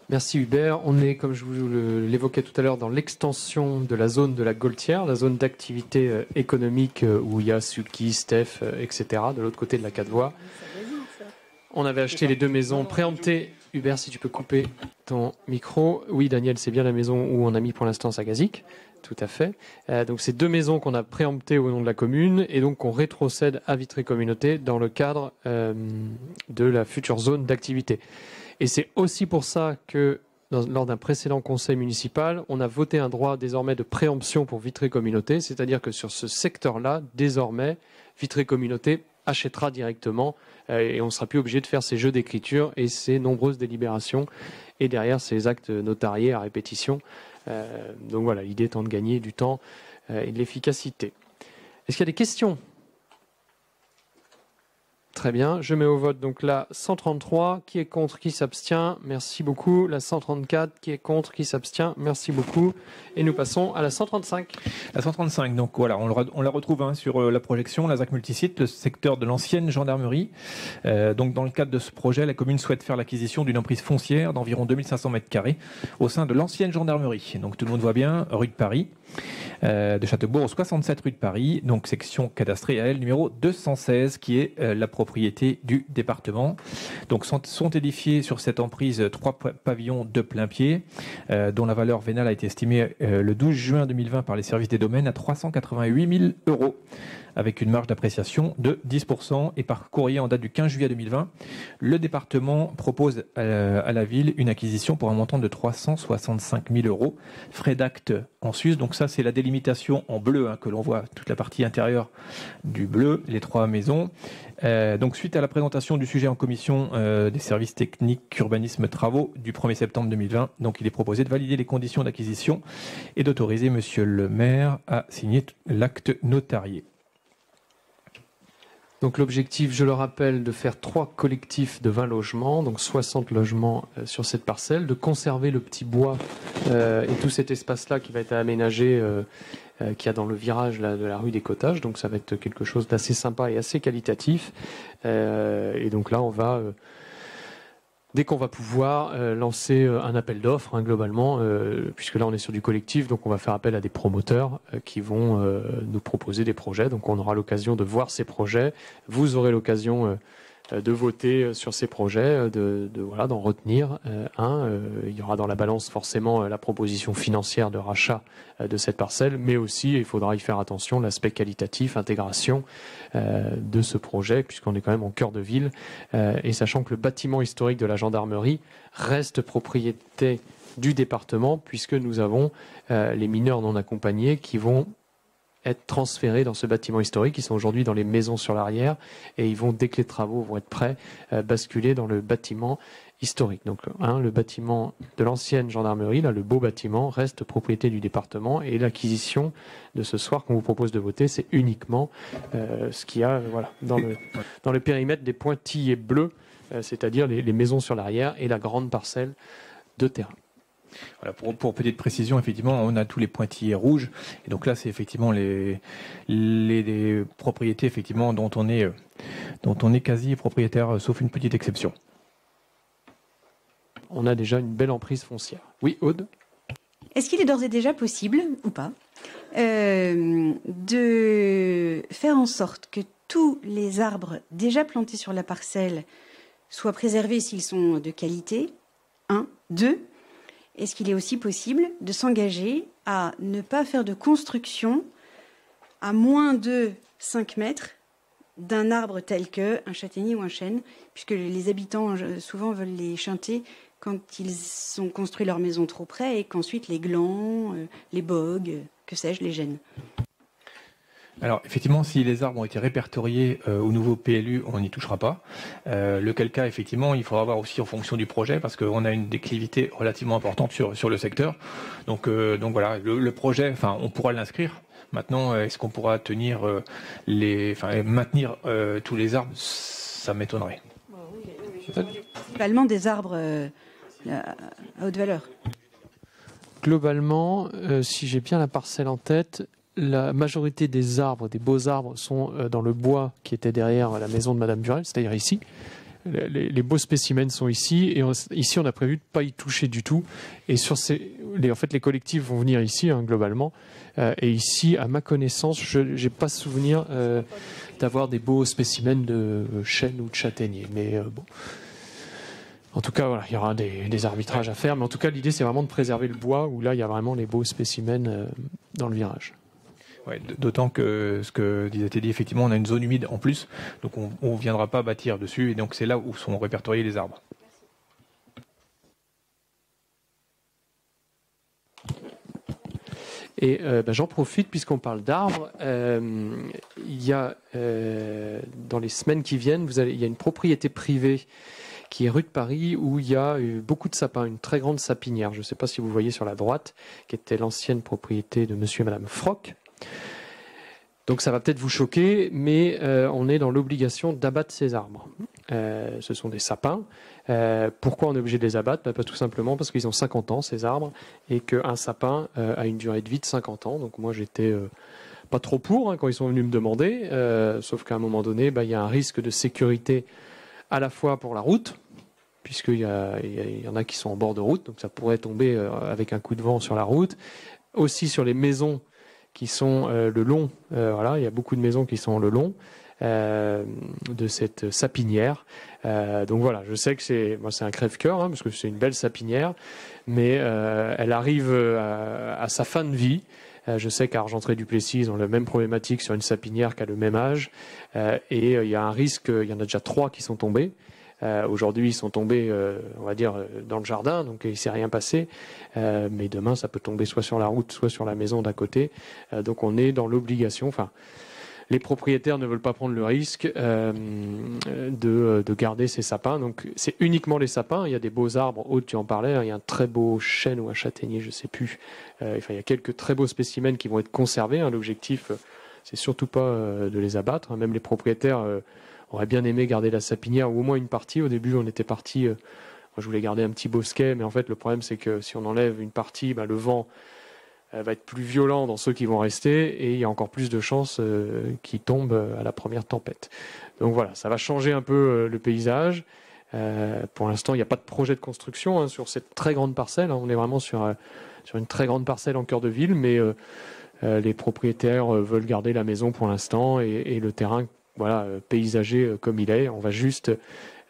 Merci Hubert. On est, comme je vous l'évoquais tout à l'heure, dans l'extension de la zone de la Gaultière, la zone d'activité économique où il y a Suki, Steph, etc., de l'autre côté de la 4 voies. On avait acheté les 2 maisons préemptées. Hubert, si tu peux couper ton micro. Oui, Daniel, c'est bien la maison où on a mis pour l'instant Sagazik. Tout à fait. Donc, c'est 2 maisons qu'on a préemptées au nom de la commune et donc qu'on rétrocède à Vitré Communauté dans le cadre de la future zone d'activité. Et c'est aussi pour ça que, lors d'un précédent conseil municipal, on a voté un droit désormais de préemption pour Vitré Communauté, c'est-à-dire que sur ce secteur-là, désormais, Vitré Communauté achètera directement et on ne sera plus obligé de faire ces jeux d'écriture et ces nombreuses délibérations et derrière ces actes notariés à répétition. Donc voilà, l'idée étant de gagner du temps et de l'efficacité. Est-ce qu'il y a des questions ? Très bien, je mets au vote donc la 133, qui est contre, qui s'abstient, merci beaucoup. La 134, qui est contre, qui s'abstient, merci beaucoup. Et nous passons à la 135. La 135, donc voilà, on la retrouve sur la projection, la ZAC Multisite, le secteur de l'ancienne gendarmerie. Donc dans le cadre de ce projet, la commune souhaite faire l'acquisition d'une emprise foncière d'environ 2500 m² au sein de l'ancienne gendarmerie. Donc tout le monde voit bien, rue de Paris. De Châteaubourg, 67 rue de Paris, donc section cadastrée AL numéro 216, qui est la propriété du département. Donc sont édifiés sur cette emprise 3 pavillons de plein pied, dont la valeur vénale a été estimée le 12 juin 2020 par les services des domaines à 388 000 euros, avec une marge d'appréciation de 10%. Et par courrier en date du 15 juillet 2020, le département propose à la ville une acquisition pour un montant de 365 000 euros, frais d'acte en sus. Donc ça, c'est la délimitation en bleu, que l'on voit, toute la partie intérieure du bleu, les 3 maisons. Donc suite à la présentation du sujet en commission des services techniques urbanisme travaux du 1er septembre 2020, donc il est proposé de valider les conditions d'acquisition et d'autoriser monsieur le maire à signer l'acte notarié. Donc l'objectif, je le rappelle, de faire 3 collectifs de 20 logements, donc 60 logements sur cette parcelle, de conserver le petit bois et tout cet espace-là qui va être aménagé, qu'il y a dans le virage de la rue des Cottages. Donc ça va être quelque chose d'assez sympa et assez qualitatif. Et donc là, on va... dès qu'on va pouvoir lancer un appel d'offres, globalement, puisque là on est sur du collectif, donc on va faire appel à des promoteurs qui vont nous proposer des projets. Donc on aura l'occasion de voir ces projets. Vous aurez l'occasion de voter sur ces projets, d'en retenir un. Il y aura dans la balance forcément la proposition financière de rachat de cette parcelle, mais aussi, il faudra y faire attention, l'aspect qualitatif, intégration de ce projet, puisqu'on est quand même en cœur de ville, et sachant que le bâtiment historique de la gendarmerie reste propriété du département, puisque nous avons les mineurs non accompagnés qui vont être transférés dans ce bâtiment historique. Ils sont aujourd'hui dans les maisons sur l'arrière et ils vont, dès que les travaux vont être prêts, basculer dans le bâtiment historique. Donc, le bâtiment de l'ancienne gendarmerie, là, le beau bâtiment, reste propriété du département et l'acquisition de ce soir qu'on vous propose de voter, c'est uniquement ce qu'il y a dans le périmètre des pointillés bleus, c'est-à-dire les maisons sur l'arrière et la grande parcelle de terrain. Voilà, pour petite précision, effectivement, on a tous les pointillés rouges. Et donc là, c'est effectivement les propriétés effectivement, dont on est quasi propriétaire, sauf une petite exception. On a déjà une belle emprise foncière. Oui, Aude ? Est-ce qu'il est d'ores et déjà possible, ou pas, de faire en sorte que tous les arbres déjà plantés sur la parcelle soient préservés s'ils sont de qualité ? 1. 2. Est-ce qu'il est aussi possible de s'engager à ne pas faire de construction à moins de 5 mètres d'un arbre tel qu'un châtaignier ou un chêne, puisque les habitants souvent veulent les chanter quand ils ont construit leur maison trop près et qu'ensuite les glands, les bogues, que sais-je, les gênent. Alors effectivement, si les arbres ont été répertoriés au nouveau PLU, on n'y touchera pas. Lequel cas, effectivement, il faudra voir aussi en fonction du projet, parce qu'on a une déclivité relativement importante sur le secteur. Donc voilà, le projet, enfin, on pourra l'inscrire. Maintenant, est-ce qu'on pourra maintenir tous les arbres? Ça m'étonnerait. Principalement des arbres à haute valeur. Globalement, si j'ai bien la parcelle en tête, la majorité des arbres, des beaux arbres, sont dans le bois qui était derrière la maison de Madame Burel, c'est-à-dire ici. Les beaux spécimens sont ici, et ici on a prévu de ne pas y toucher du tout. Et en fait, les collectifs vont venir ici, globalement. Et ici, à ma connaissance, je n'ai pas souvenir d'avoir des beaux spécimens de chêne ou de châtaignier. Mais bon. En tout cas, voilà, il y aura des arbitrages à faire. Mais en tout cas, l'idée, c'est vraiment de préserver le bois, où là, il y a vraiment les beaux spécimens dans le virage. Ouais, d'autant que ce que disait Teddy, effectivement, on a une zone humide en plus, donc on ne viendra pas bâtir dessus, et donc c'est là où sont répertoriés les arbres. Et j'en profite, puisqu'on parle d'arbres, il y a, dans les semaines qui viennent, il y a une propriété privée qui est rue de Paris, où il y a beaucoup de sapins, une très grande sapinière. Je ne sais pas si vous voyez sur la droite, qui était l'ancienne propriété de monsieur et madame Froc. Donc ça va peut-être vous choquer, mais on est dans l'obligation d'abattre ces arbres. Ce sont des sapins. Pourquoi on est obligé de les abattre? Tout simplement parce qu'ils ont 50 ans, ces arbres, et qu'un sapin a une durée de vie de 50 ans. Donc moi, j'étais pas trop pour quand ils sont venus me demander, sauf qu'à un moment donné, il y a un risque de sécurité à la fois pour la route, puisqu'il y en a qui sont en bord de route, donc ça pourrait tomber avec un coup de vent sur la route. Aussi sur les maisons qui sont le long, il y a beaucoup de maisons qui sont le long de cette sapinière. Donc voilà, je sais que c'est un crève-cœur, parce que c'est une belle sapinière, mais elle arrive à sa fin de vie. Je sais qu'à Argentré-du-Plessis, ils ont la même problématique sur une sapinière qui a le même âge, et il y a un risque, il y en a déjà 3 qui sont tombés. Aujourd'hui, ils sont tombés, on va dire, dans le jardin, donc il ne s'est rien passé. Mais demain, ça peut tomber soit sur la route, soit sur la maison d'à côté. Donc on est dans l'obligation, les propriétaires ne veulent pas prendre le risque de garder ces sapins. Donc c'est uniquement les sapins. Il y a des beaux arbres, Aude, tu en parlais, il y a un très beau chêne ou un châtaignier, je ne sais plus. Il y a quelques très beaux spécimens qui vont être conservés. L'objectif, c'est surtout pas de les abattre. Même les propriétaires aurait bien aimé garder la sapinière, ou au moins une partie. Au début, on était parti, moi je voulais garder un petit bosquet, mais en fait le problème c'est que si on enlève une partie, le vent va être plus violent dans ceux qui vont rester, et il y a encore plus de chances qu'ils tombent à la première tempête. Donc voilà, ça va changer un peu le paysage. Pour l'instant, il n'y a pas de projet de construction sur cette très grande parcelle. On est vraiment sur une très grande parcelle en cœur de ville, mais les propriétaires veulent garder la maison pour l'instant, et le terrain paysager comme il est. On va juste,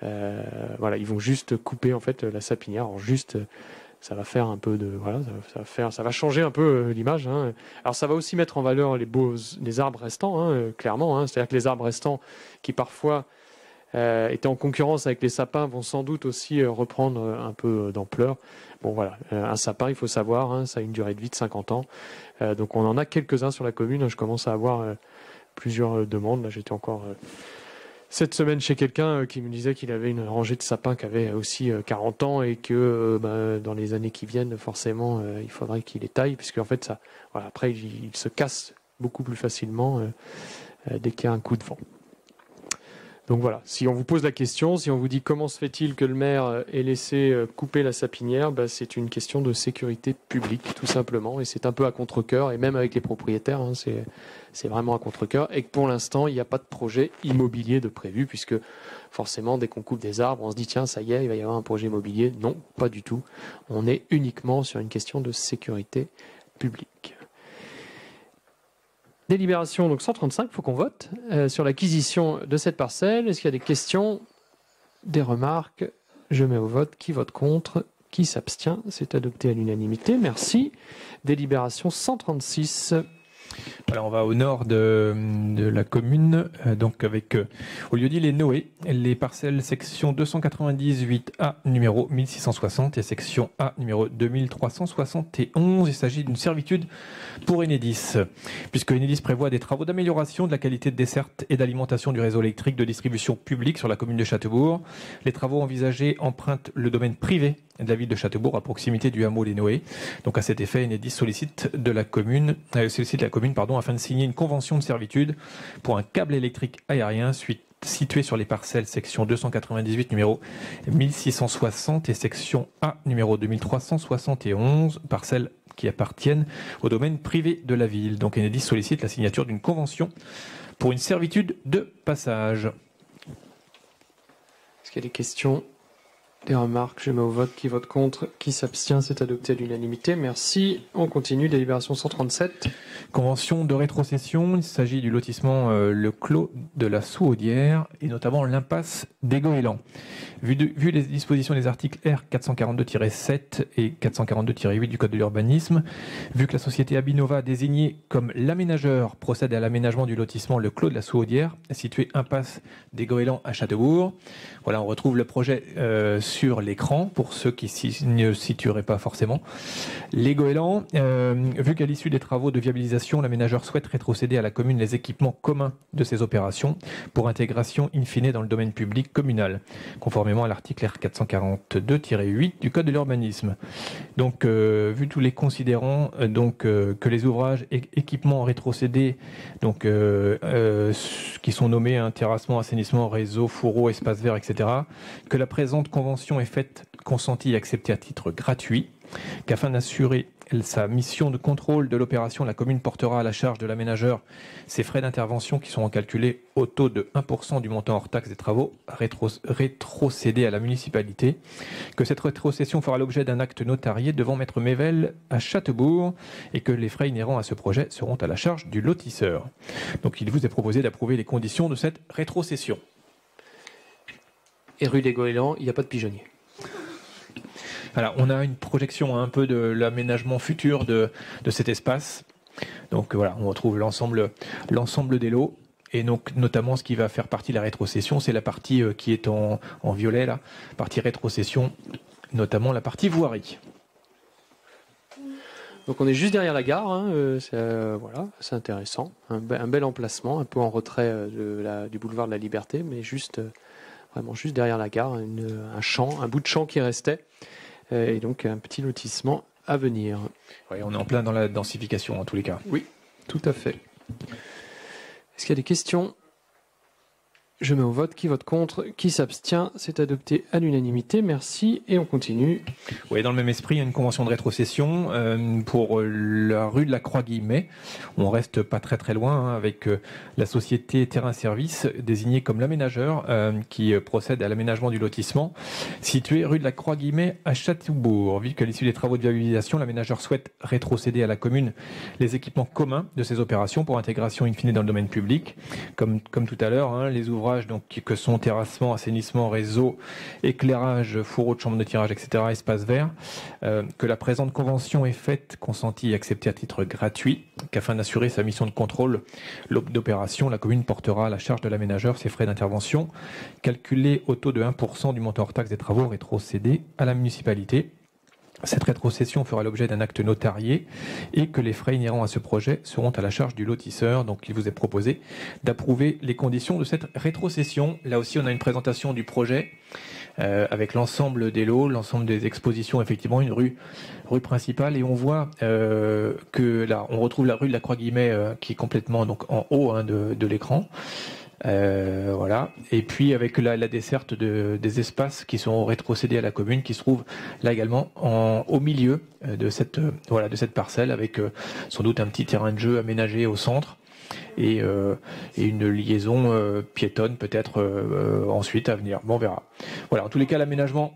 ils vont juste couper en fait la sapinière. Alors juste, ça va faire un peu de, ça va changer un peu l'image. Alors ça va aussi mettre en valeur les arbres restants, clairement. C'est-à-dire que les arbres restants qui parfois étaient en concurrence avec les sapins vont sans doute aussi reprendre un peu d'ampleur. Bon voilà, un sapin, il faut savoir, ça a une durée de vie de 50 ans. Donc on en a quelques-uns sur la commune. Je commence à avoir plusieurs demandes. Là, j'étais encore cette semaine chez quelqu'un qui me disait qu'il avait une rangée de sapins qui avait aussi 40 ans, et que dans les années qui viennent, forcément, il faudrait qu'il les taille, puisque en fait, après, il se casse beaucoup plus facilement dès qu'il y a un coup de vent. Donc voilà, si on vous pose la question, si on vous dit comment se fait-il que le maire ait laissé couper la sapinière, c'est une question de sécurité publique, tout simplement, et c'est un peu à contre-cœur, et même avec les propriétaires, c'est vraiment à contre-cœur, et que pour l'instant, il n'y a pas de projet immobilier de prévu, puisque forcément, dès qu'on coupe des arbres, on se dit, tiens, ça y est, il va y avoir un projet immobilier. Non, pas du tout. On est uniquement sur une question de sécurité publique. Délibération donc 135, il faut qu'on vote sur l'acquisition de cette parcelle. Est-ce qu'il y a des questions, des remarques? Je mets au vote. Qui vote contre? Qui s'abstient? C'est adopté à l'unanimité. Merci. Délibération 136. Voilà, on va au nord de la commune, donc avec, au lieu-dit les Noé, les parcelles section 298A numéro 1660 et section A numéro 2371. Il s'agit d'une servitude pour Enedis, puisque Enedis prévoit des travaux d'amélioration de la qualité de desserte et d'alimentation du réseau électrique de distribution publique sur la commune de Châteaubourg. Les travaux envisagés empruntent le domaine privé de la ville de Châteaubourg à proximité du hameau Les Noé. Donc à cet effet, Enedis sollicite la commune afin de signer une convention de servitude pour un câble électrique aérien situé sur les parcelles section 298 numéro 1660 et section A numéro 2371, parcelles qui appartiennent au domaine privé de la ville. Donc Enedis sollicite la signature d'une convention pour une servitude de passage. Est-ce qu'il y a des questions ? Des remarques? Je mets au vote. Qui vote contre? Qui s'abstient? C'est adopté à l'unanimité. Merci. On continue. Délibération 137. Convention de rétrocession. Il s'agit du lotissement Le Clos de la Souaudière et notamment l'impasse des Goélands. Vu les dispositions des articles R 442-7 et 442-8 du Code de l'urbanisme, vu que la société Abinova désignée comme l'aménageur procède à l'aménagement du lotissement Le Clos de la Souaudière, situé impasse des Goélands à Châteaubourg. Voilà, on retrouve le projet sur l'écran pour ceux qui ne situeraient pas forcément. Les Goélands, vu qu'à l'issue des travaux de viabilisation, l'aménageur souhaite rétrocéder à la commune les équipements communs de ces opérations pour intégration in fine dans le domaine public communal, conformément à l'article R 442-8 du Code de l'urbanisme. Donc, vu tous les considérants, que les ouvrages et équipements rétrocédés, qui sont nommés terrassement, assainissement, réseau, fourreau, espace vert, etc., que la présente convention est faite, consentie et acceptée à titre gratuit, qu'afin d'assurer sa mission de contrôle de l'opération, la commune portera à la charge de l'aménageur ses frais d'intervention qui seront calculés au taux de 1% du montant hors taxe des travaux rétrocédés à la municipalité, que cette rétrocession fera l'objet d'un acte notarié devant Maître Mével à Châteaubourg et que les frais inhérents à ce projet seront à la charge du lotisseur. Donc il vous est proposé d'approuver les conditions de cette rétrocession. Et rue des Goélands, il n'y a pas de pigeonnier. Alors, on a une projection un peu de l'aménagement futur de cet espace. Donc voilà, on retrouve l'ensemble des lots. Et donc, notamment, ce qui va faire partie de la rétrocession, c'est la partie qui est en violet, là, partie rétrocession, notamment la partie voirie. Donc on est juste derrière la gare, voilà, c'est intéressant. Un bel emplacement, un peu en retrait du boulevard de la Liberté, mais vraiment juste derrière la gare, un bout de champ qui restait. Et donc un petit lotissement à venir. Oui, on est en plein dans la densification en tous les cas. Oui, tout à fait. Est-ce qu'il y a des questions? Je mets au vote. Qui vote contre? Qui s'abstient? C'est adopté à l'unanimité. Merci. Et on continue. Oui, dans le même esprit, il y a une convention de rétrocession pour la rue de la Croix-Guillemets. On reste pas très très loin avec la société Terrain Service, désignée comme l'aménageur, qui procède à l'aménagement du lotissement, situé rue de la Croix-Guillemets à Châteaubourg. Vu qu'à l'issue des travaux de viabilisation, l'aménageur souhaite rétrocéder à la commune les équipements communs de ces opérations pour intégration in fine dans le domaine public. Comme tout à l'heure, les ouvrages que sont terrassement, assainissement, réseau, éclairage, fourreau de chambre de tirage, etc., espace vert, que la présente convention est faite, consentie et acceptée à titre gratuit, qu'afin d'assurer sa mission de contrôle d'opération, la commune portera à la charge de l'aménageur ses frais d'intervention, calculés au taux de 1% du montant hors taxe des travaux rétrocédés à la municipalité. Cette rétrocession fera l'objet d'un acte notarié et que les frais inhérents à ce projet seront à la charge du lotisseur. Donc il vous est proposé d'approuver les conditions de cette rétrocession. Là aussi, on a une présentation du projet avec l'ensemble des lots, l'ensemble des expositions, effectivement une rue principale. Et on voit que là, on retrouve la rue de la Croix-Guillemets qui est complètement donc en haut de l'écran. Voilà. Et puis avec la desserte des espaces qui sont rétrocédés à la commune, qui se trouvent là également au milieu de cette parcelle, avec sans doute un petit terrain de jeu aménagé au centre et une liaison piétonne peut-être ensuite à venir. Bon, on verra. Voilà. En tous les cas, l'aménagement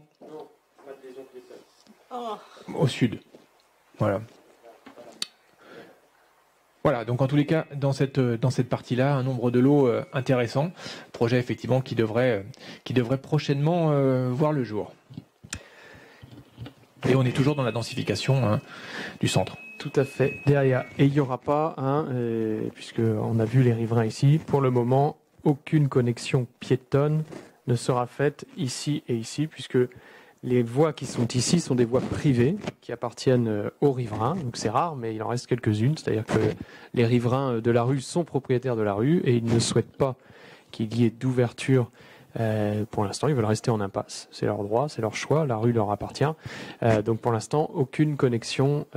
au sud. Voilà. Voilà, donc en tous les cas, dans cette partie-là, un nombre de lots intéressant. Projet effectivement qui devrait prochainement voir le jour. Et on est toujours dans la densification du centre. Tout à fait, derrière. Et il n'y aura pas, puisqu'on a vu les riverains ici, pour le moment, aucune connexion piétonne ne sera faite ici et ici, puisque les voies qui sont ici sont des voies privées qui appartiennent aux riverains. Donc c'est rare, mais il en reste quelques-unes. C'est-à-dire que les riverains de la rue sont propriétaires de la rue et ils ne souhaitent pas qu'il y ait d'ouverture. Pour l'instant, ils veulent rester en impasse. C'est leur droit, c'est leur choix. La rue leur appartient. Donc pour l'instant, aucune connexion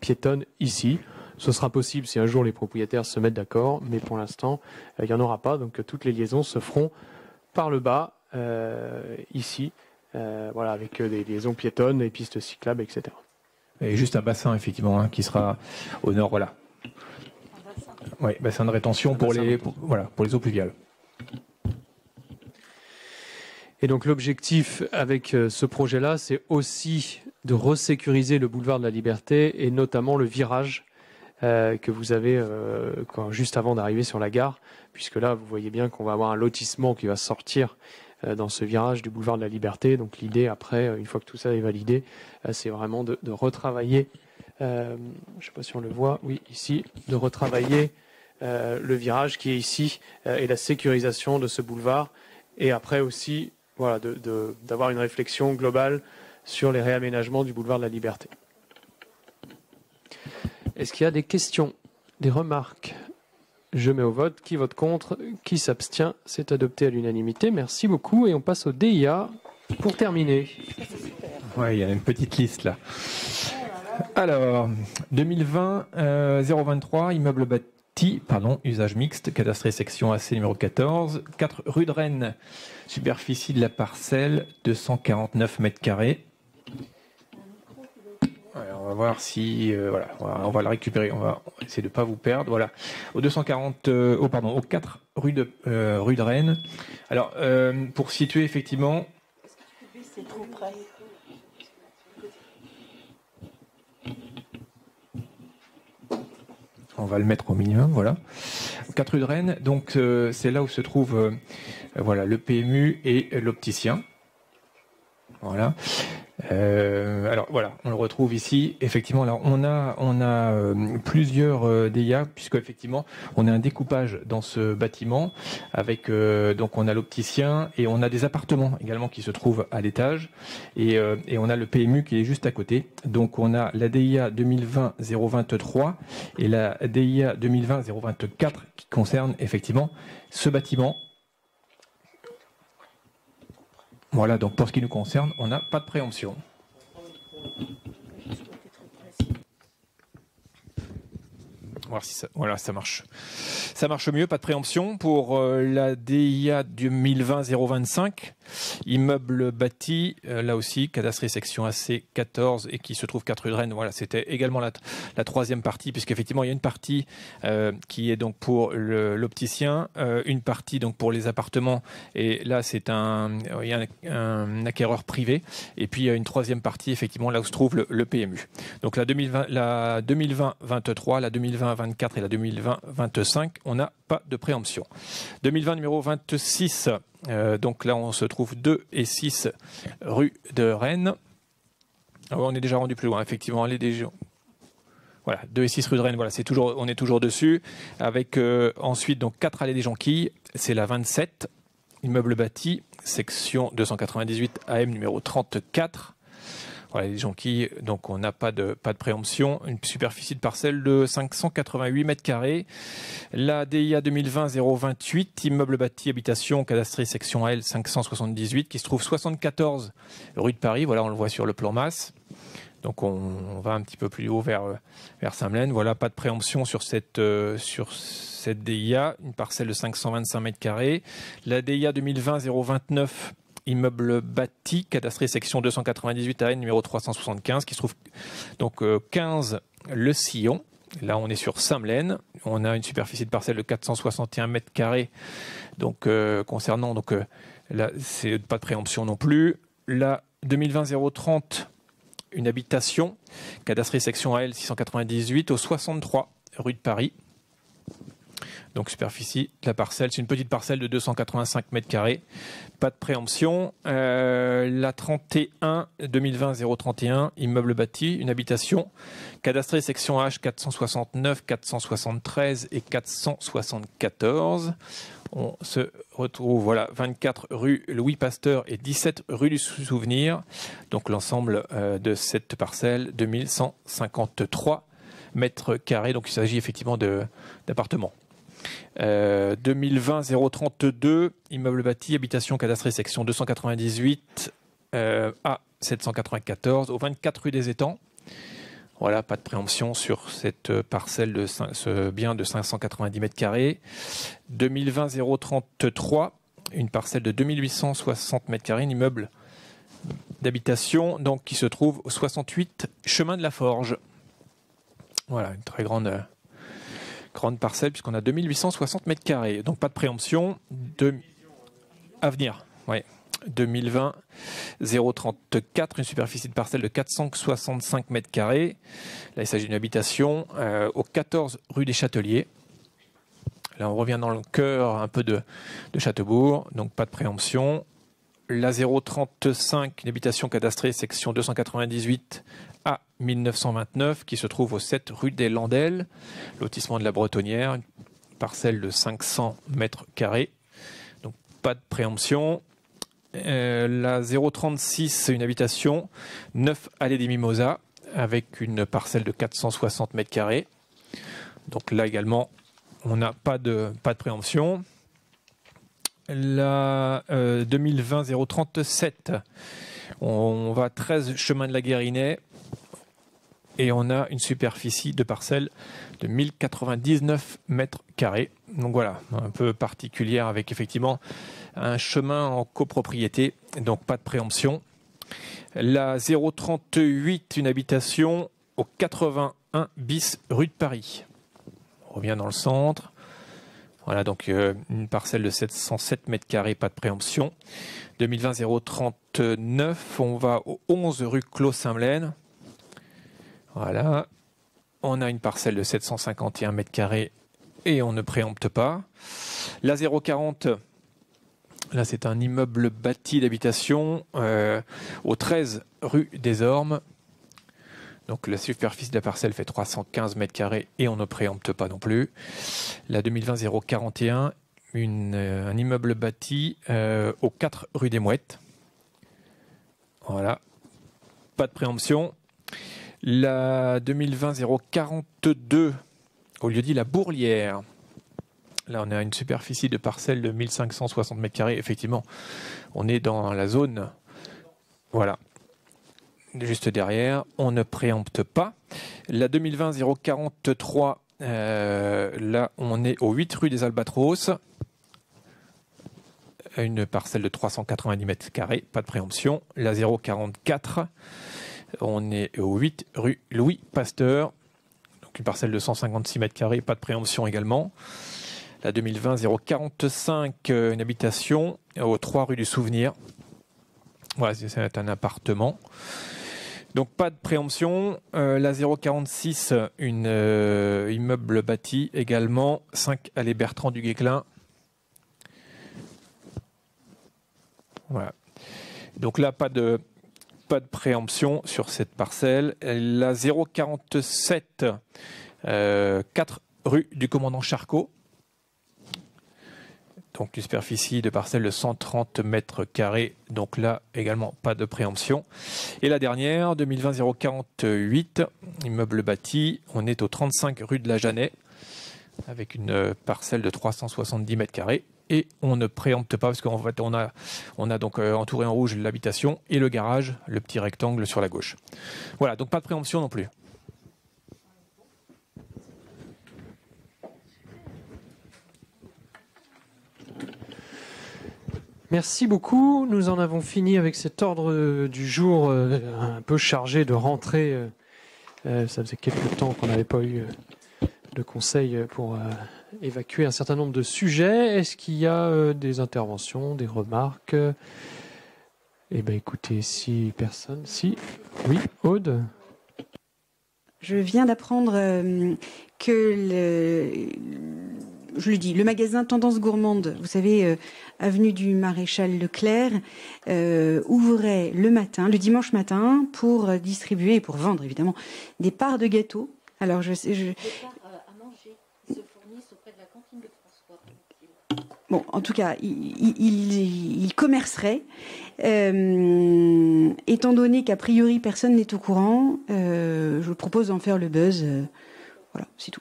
piétonne ici. Ce sera possible si un jour les propriétaires se mettent d'accord, mais pour l'instant, il n'y en aura pas. Donc toutes les liaisons se feront par le bas, ici. Voilà, avec des liaisons piétonnes, des pistes cyclables, etc. Et juste un bassin, effectivement, qui sera au nord, voilà. Oui, bassin de rétention pour les eaux pluviales. Et donc l'objectif avec ce projet-là, c'est aussi de resécuriser le boulevard de la Liberté et notamment le virage que vous avez juste avant d'arriver sur la gare, puisque là, vous voyez bien qu'on va avoir un lotissement qui va sortir dans ce virage du boulevard de la Liberté. Donc l'idée, après, une fois que tout ça est validé, c'est vraiment de retravailler, je ne sais pas si on le voit, oui, ici, de retravailler le virage qui est ici et la sécurisation de ce boulevard. Et après aussi, voilà, d'avoir une réflexion globale sur les réaménagements du boulevard de la Liberté. Est-ce qu'il y a des questions, des remarques ? Je mets au vote. Qui vote contre? Qui s'abstient? C'est adopté à l'unanimité. Merci beaucoup. Et on passe au DIA pour terminer. Oui, il y a une petite liste là. Alors, 2020-023, immeuble bâti, usage mixte, cadastré section AC numéro 14, 4 rue de Rennes, superficie de la parcelle, 249 mètres carrés. On va voir si on va la récupérer. On va essayer de ne pas vous perdre. Voilà, au 4 rue de Rennes. Alors pour situer effectivement. C'est trop près. On va le mettre au minimum. Voilà, 4 rue de Rennes. Donc c'est là où se trouve le PMU et l'opticien. Voilà. Alors voilà, on le retrouve ici. Effectivement, alors on a plusieurs DIA puisque effectivement on a un découpage dans ce bâtiment avec donc on a l'opticien et on a des appartements également qui se trouvent à l'étage et on a le PMU qui est juste à côté. Donc on a la DIA 2020-023 et la DIA 2020-024 qui concernent effectivement ce bâtiment. Voilà, donc pour ce qui nous concerne, on n'a pas de préemption. Voir si ça marche. Ça marche mieux, pas de préemption. Pour la DIA 2020-025, immeuble bâti, là aussi, cadastre et section AC 14 et qui se trouve 4 rue de Rennes. Voilà, c'était également la troisième partie, puisqu'effectivement, il y a une partie qui est donc pour l'opticien, une partie donc pour les appartements, et là, il y a un acquéreur privé, et puis il y a une troisième partie, effectivement, là où se trouve le PMU. Donc la 2020-23, la 2020-24 et la 2020-25, on n'a pas de préemption. 2020 numéro 26, donc là on se trouve 2 et 6 rue de Rennes. Ah ouais, on est déjà rendu plus loin, effectivement. Voilà, 2 et 6 rue de Rennes, voilà, on est toujours dessus. Avec ensuite donc 4 allées des Jonquilles, c'est la 27, immeuble bâti, section 298 AM numéro 34. Voilà, les Jonquilles, donc on n'a pas de préemption. Une superficie de parcelle de 588 mètres carrés. La DIA 2020-028, immeuble bâti, habitation, cadastré, section AL 578, qui se trouve 74 rue de Paris. Voilà, on le voit sur le plan masse. Donc on va un petit peu plus haut vers Saint-Melaine. Voilà, pas de préemption sur cette DIA, une parcelle de 525 mètres carrés. La DIA 2020-029, immeuble bâti, cadastré section 298 AN numéro 375, qui se trouve donc 15 Le Sillon. Là, on est sur Saint-Melaine. On a une superficie de parcelle de 461 mètres carrés. Donc, concernant, donc là, c'est pas de préemption non plus. La 2020-030, une habitation, cadastré section AL 698 au 63 rue de Paris. Donc superficie de la parcelle, c'est une petite parcelle de 285 mètres carrés. Pas de préemption. La 31 2020-031, immeuble bâti, une habitation, cadastrée section H 469, 473 et 474. On se retrouve 24 rue Louis Pasteur et 17 rue du Souvenir. Donc l'ensemble de cette parcelle, 2153 mètres carrés. Donc il s'agit effectivement d'appartements. 2020-032, immeuble bâti, habitation cadastrée section 298 à 794 au 24 rue des Étangs. Voilà, pas de préemption sur cette parcelle ce bien de 590 mètres carrés. 2020-033, une parcelle de 2860 mètres carrés, un immeuble d'habitation donc qui se trouve au 68 chemin de la Forge. Voilà, une très grande parcelle puisqu'on a 2860 mètres carrés. Donc pas de préemption. À venir, ouais. 2020-034, une superficie de parcelle de 465 mètres carrés. Là, il s'agit d'une habitation au 14 rue des Châteliers. Là, on revient dans le cœur un peu de Châteaubourg, donc pas de préemption. La 035, une habitation cadastrée, section 298 à 1929, qui se trouve au 7 rue des Landelles, lotissement de la Bretonnière, une parcelle de 500 mètres carrés. Donc pas de préemption. La 036, une habitation, 9 allée des Mimosas, avec une parcelle de 460 mètres carrés. Donc là également, on n'a pas de préemption. La 2020-037, on va 13 chemin de la Guérinet et on a une superficie de parcelle de 1099 mètres carrés. Donc voilà, un peu particulière avec effectivement un chemin en copropriété, donc pas de préemption. La 038, une habitation au 81 bis rue de Paris. On revient dans le centre. Voilà, donc une parcelle de 707 mètres carrés, pas de préemption. 2020-039, on va au 11 rue Clos-Saint-Melaine. Voilà, on a une parcelle de 751 mètres carrés et on ne préempte pas. La 040, là c'est un immeuble bâti d'habitation au 13 rue des Ormes. Donc la superficie de la parcelle fait 315 mètres carrés et on ne préempte pas non plus. La 2020-041, un immeuble bâti au 4 rue des Mouettes. Voilà, pas de préemption. La 2020-042, au lieu dit la Bourlière. Là, on a une superficie de parcelle de 1560 mètres carrés. Effectivement, on est dans la zone. Voilà. Juste derrière, on ne préempte pas. La 2020-043, là, on est au 8 rue des Albatros. Une parcelle de 390 mètres carrés, pas de préemption. La 044, on est au 8 rue Louis Pasteur. Donc une parcelle de 156 mètres carrés, pas de préemption également. La 2020-045, une habitation au 3 rue du Souvenir. Voilà, c'est un appartement. Donc pas de préemption. La 046, une immeuble bâti également. 5 allée Bertrand du Guesclin. Voilà. Donc là, pas de préemption sur cette parcelle. La 047, 4 rue du Commandant Charcot. Donc une superficie de parcelle de 130 mètres carrés. Donc là, également, pas de préemption. Et la dernière, 2020-048, immeuble bâti. On est au 35 rue de la Jeannet, avec une parcelle de 370 mètres carrés. Et on ne préempte pas, parce qu'en fait, on a donc entouré en rouge l'habitation et le garage, le petit rectangle sur la gauche. Voilà, donc pas de préemption non plus. Merci beaucoup. Nous en avons fini avec cet ordre du jour un peu chargé de rentrée. Ça faisait quelques temps qu'on n'avait pas eu de conseil pour évacuer un certain nombre de sujets. Est-ce qu'il y a des interventions, des remarques? Eh bien, écoutez, si personne... Si. Oui, Aude? Je viens d'apprendre que je le dis, le magasin Tendance Gourmande, vous savez, avenue du Maréchal Leclerc, ouvrait le matin, le dimanche matin, pour distribuer et pour vendre évidemment des parts de gâteaux. Alors des parts à manger qui se fournissent auprès de la cantine de François. Bon, en tout cas, il commercerait. Étant donné qu'a priori personne n'est au courant, je vous propose d'en faire le buzz. Voilà, c'est tout.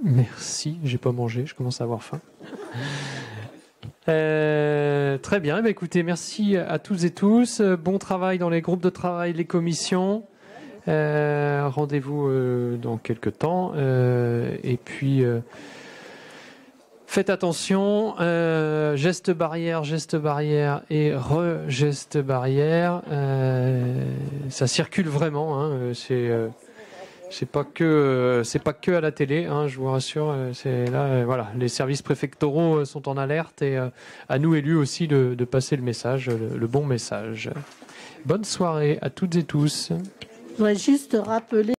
Merci, j'ai pas mangé, je commence à avoir faim. Très bien, eh bien, écoutez, merci à tous et tous. Bon travail dans les groupes de travail, les commissions. Rendez-vous dans quelques temps. Et puis, faites attention. Geste barrière et re-geste barrière. Ça circule vraiment. Hein, c'est pas que à la télé, hein, je vous rassure. C'est là, voilà, les services préfectoraux sont en alerte et à nous élus aussi de passer le message, le bon message. Bonne soirée à toutes et tous. Je voudrais juste rappeler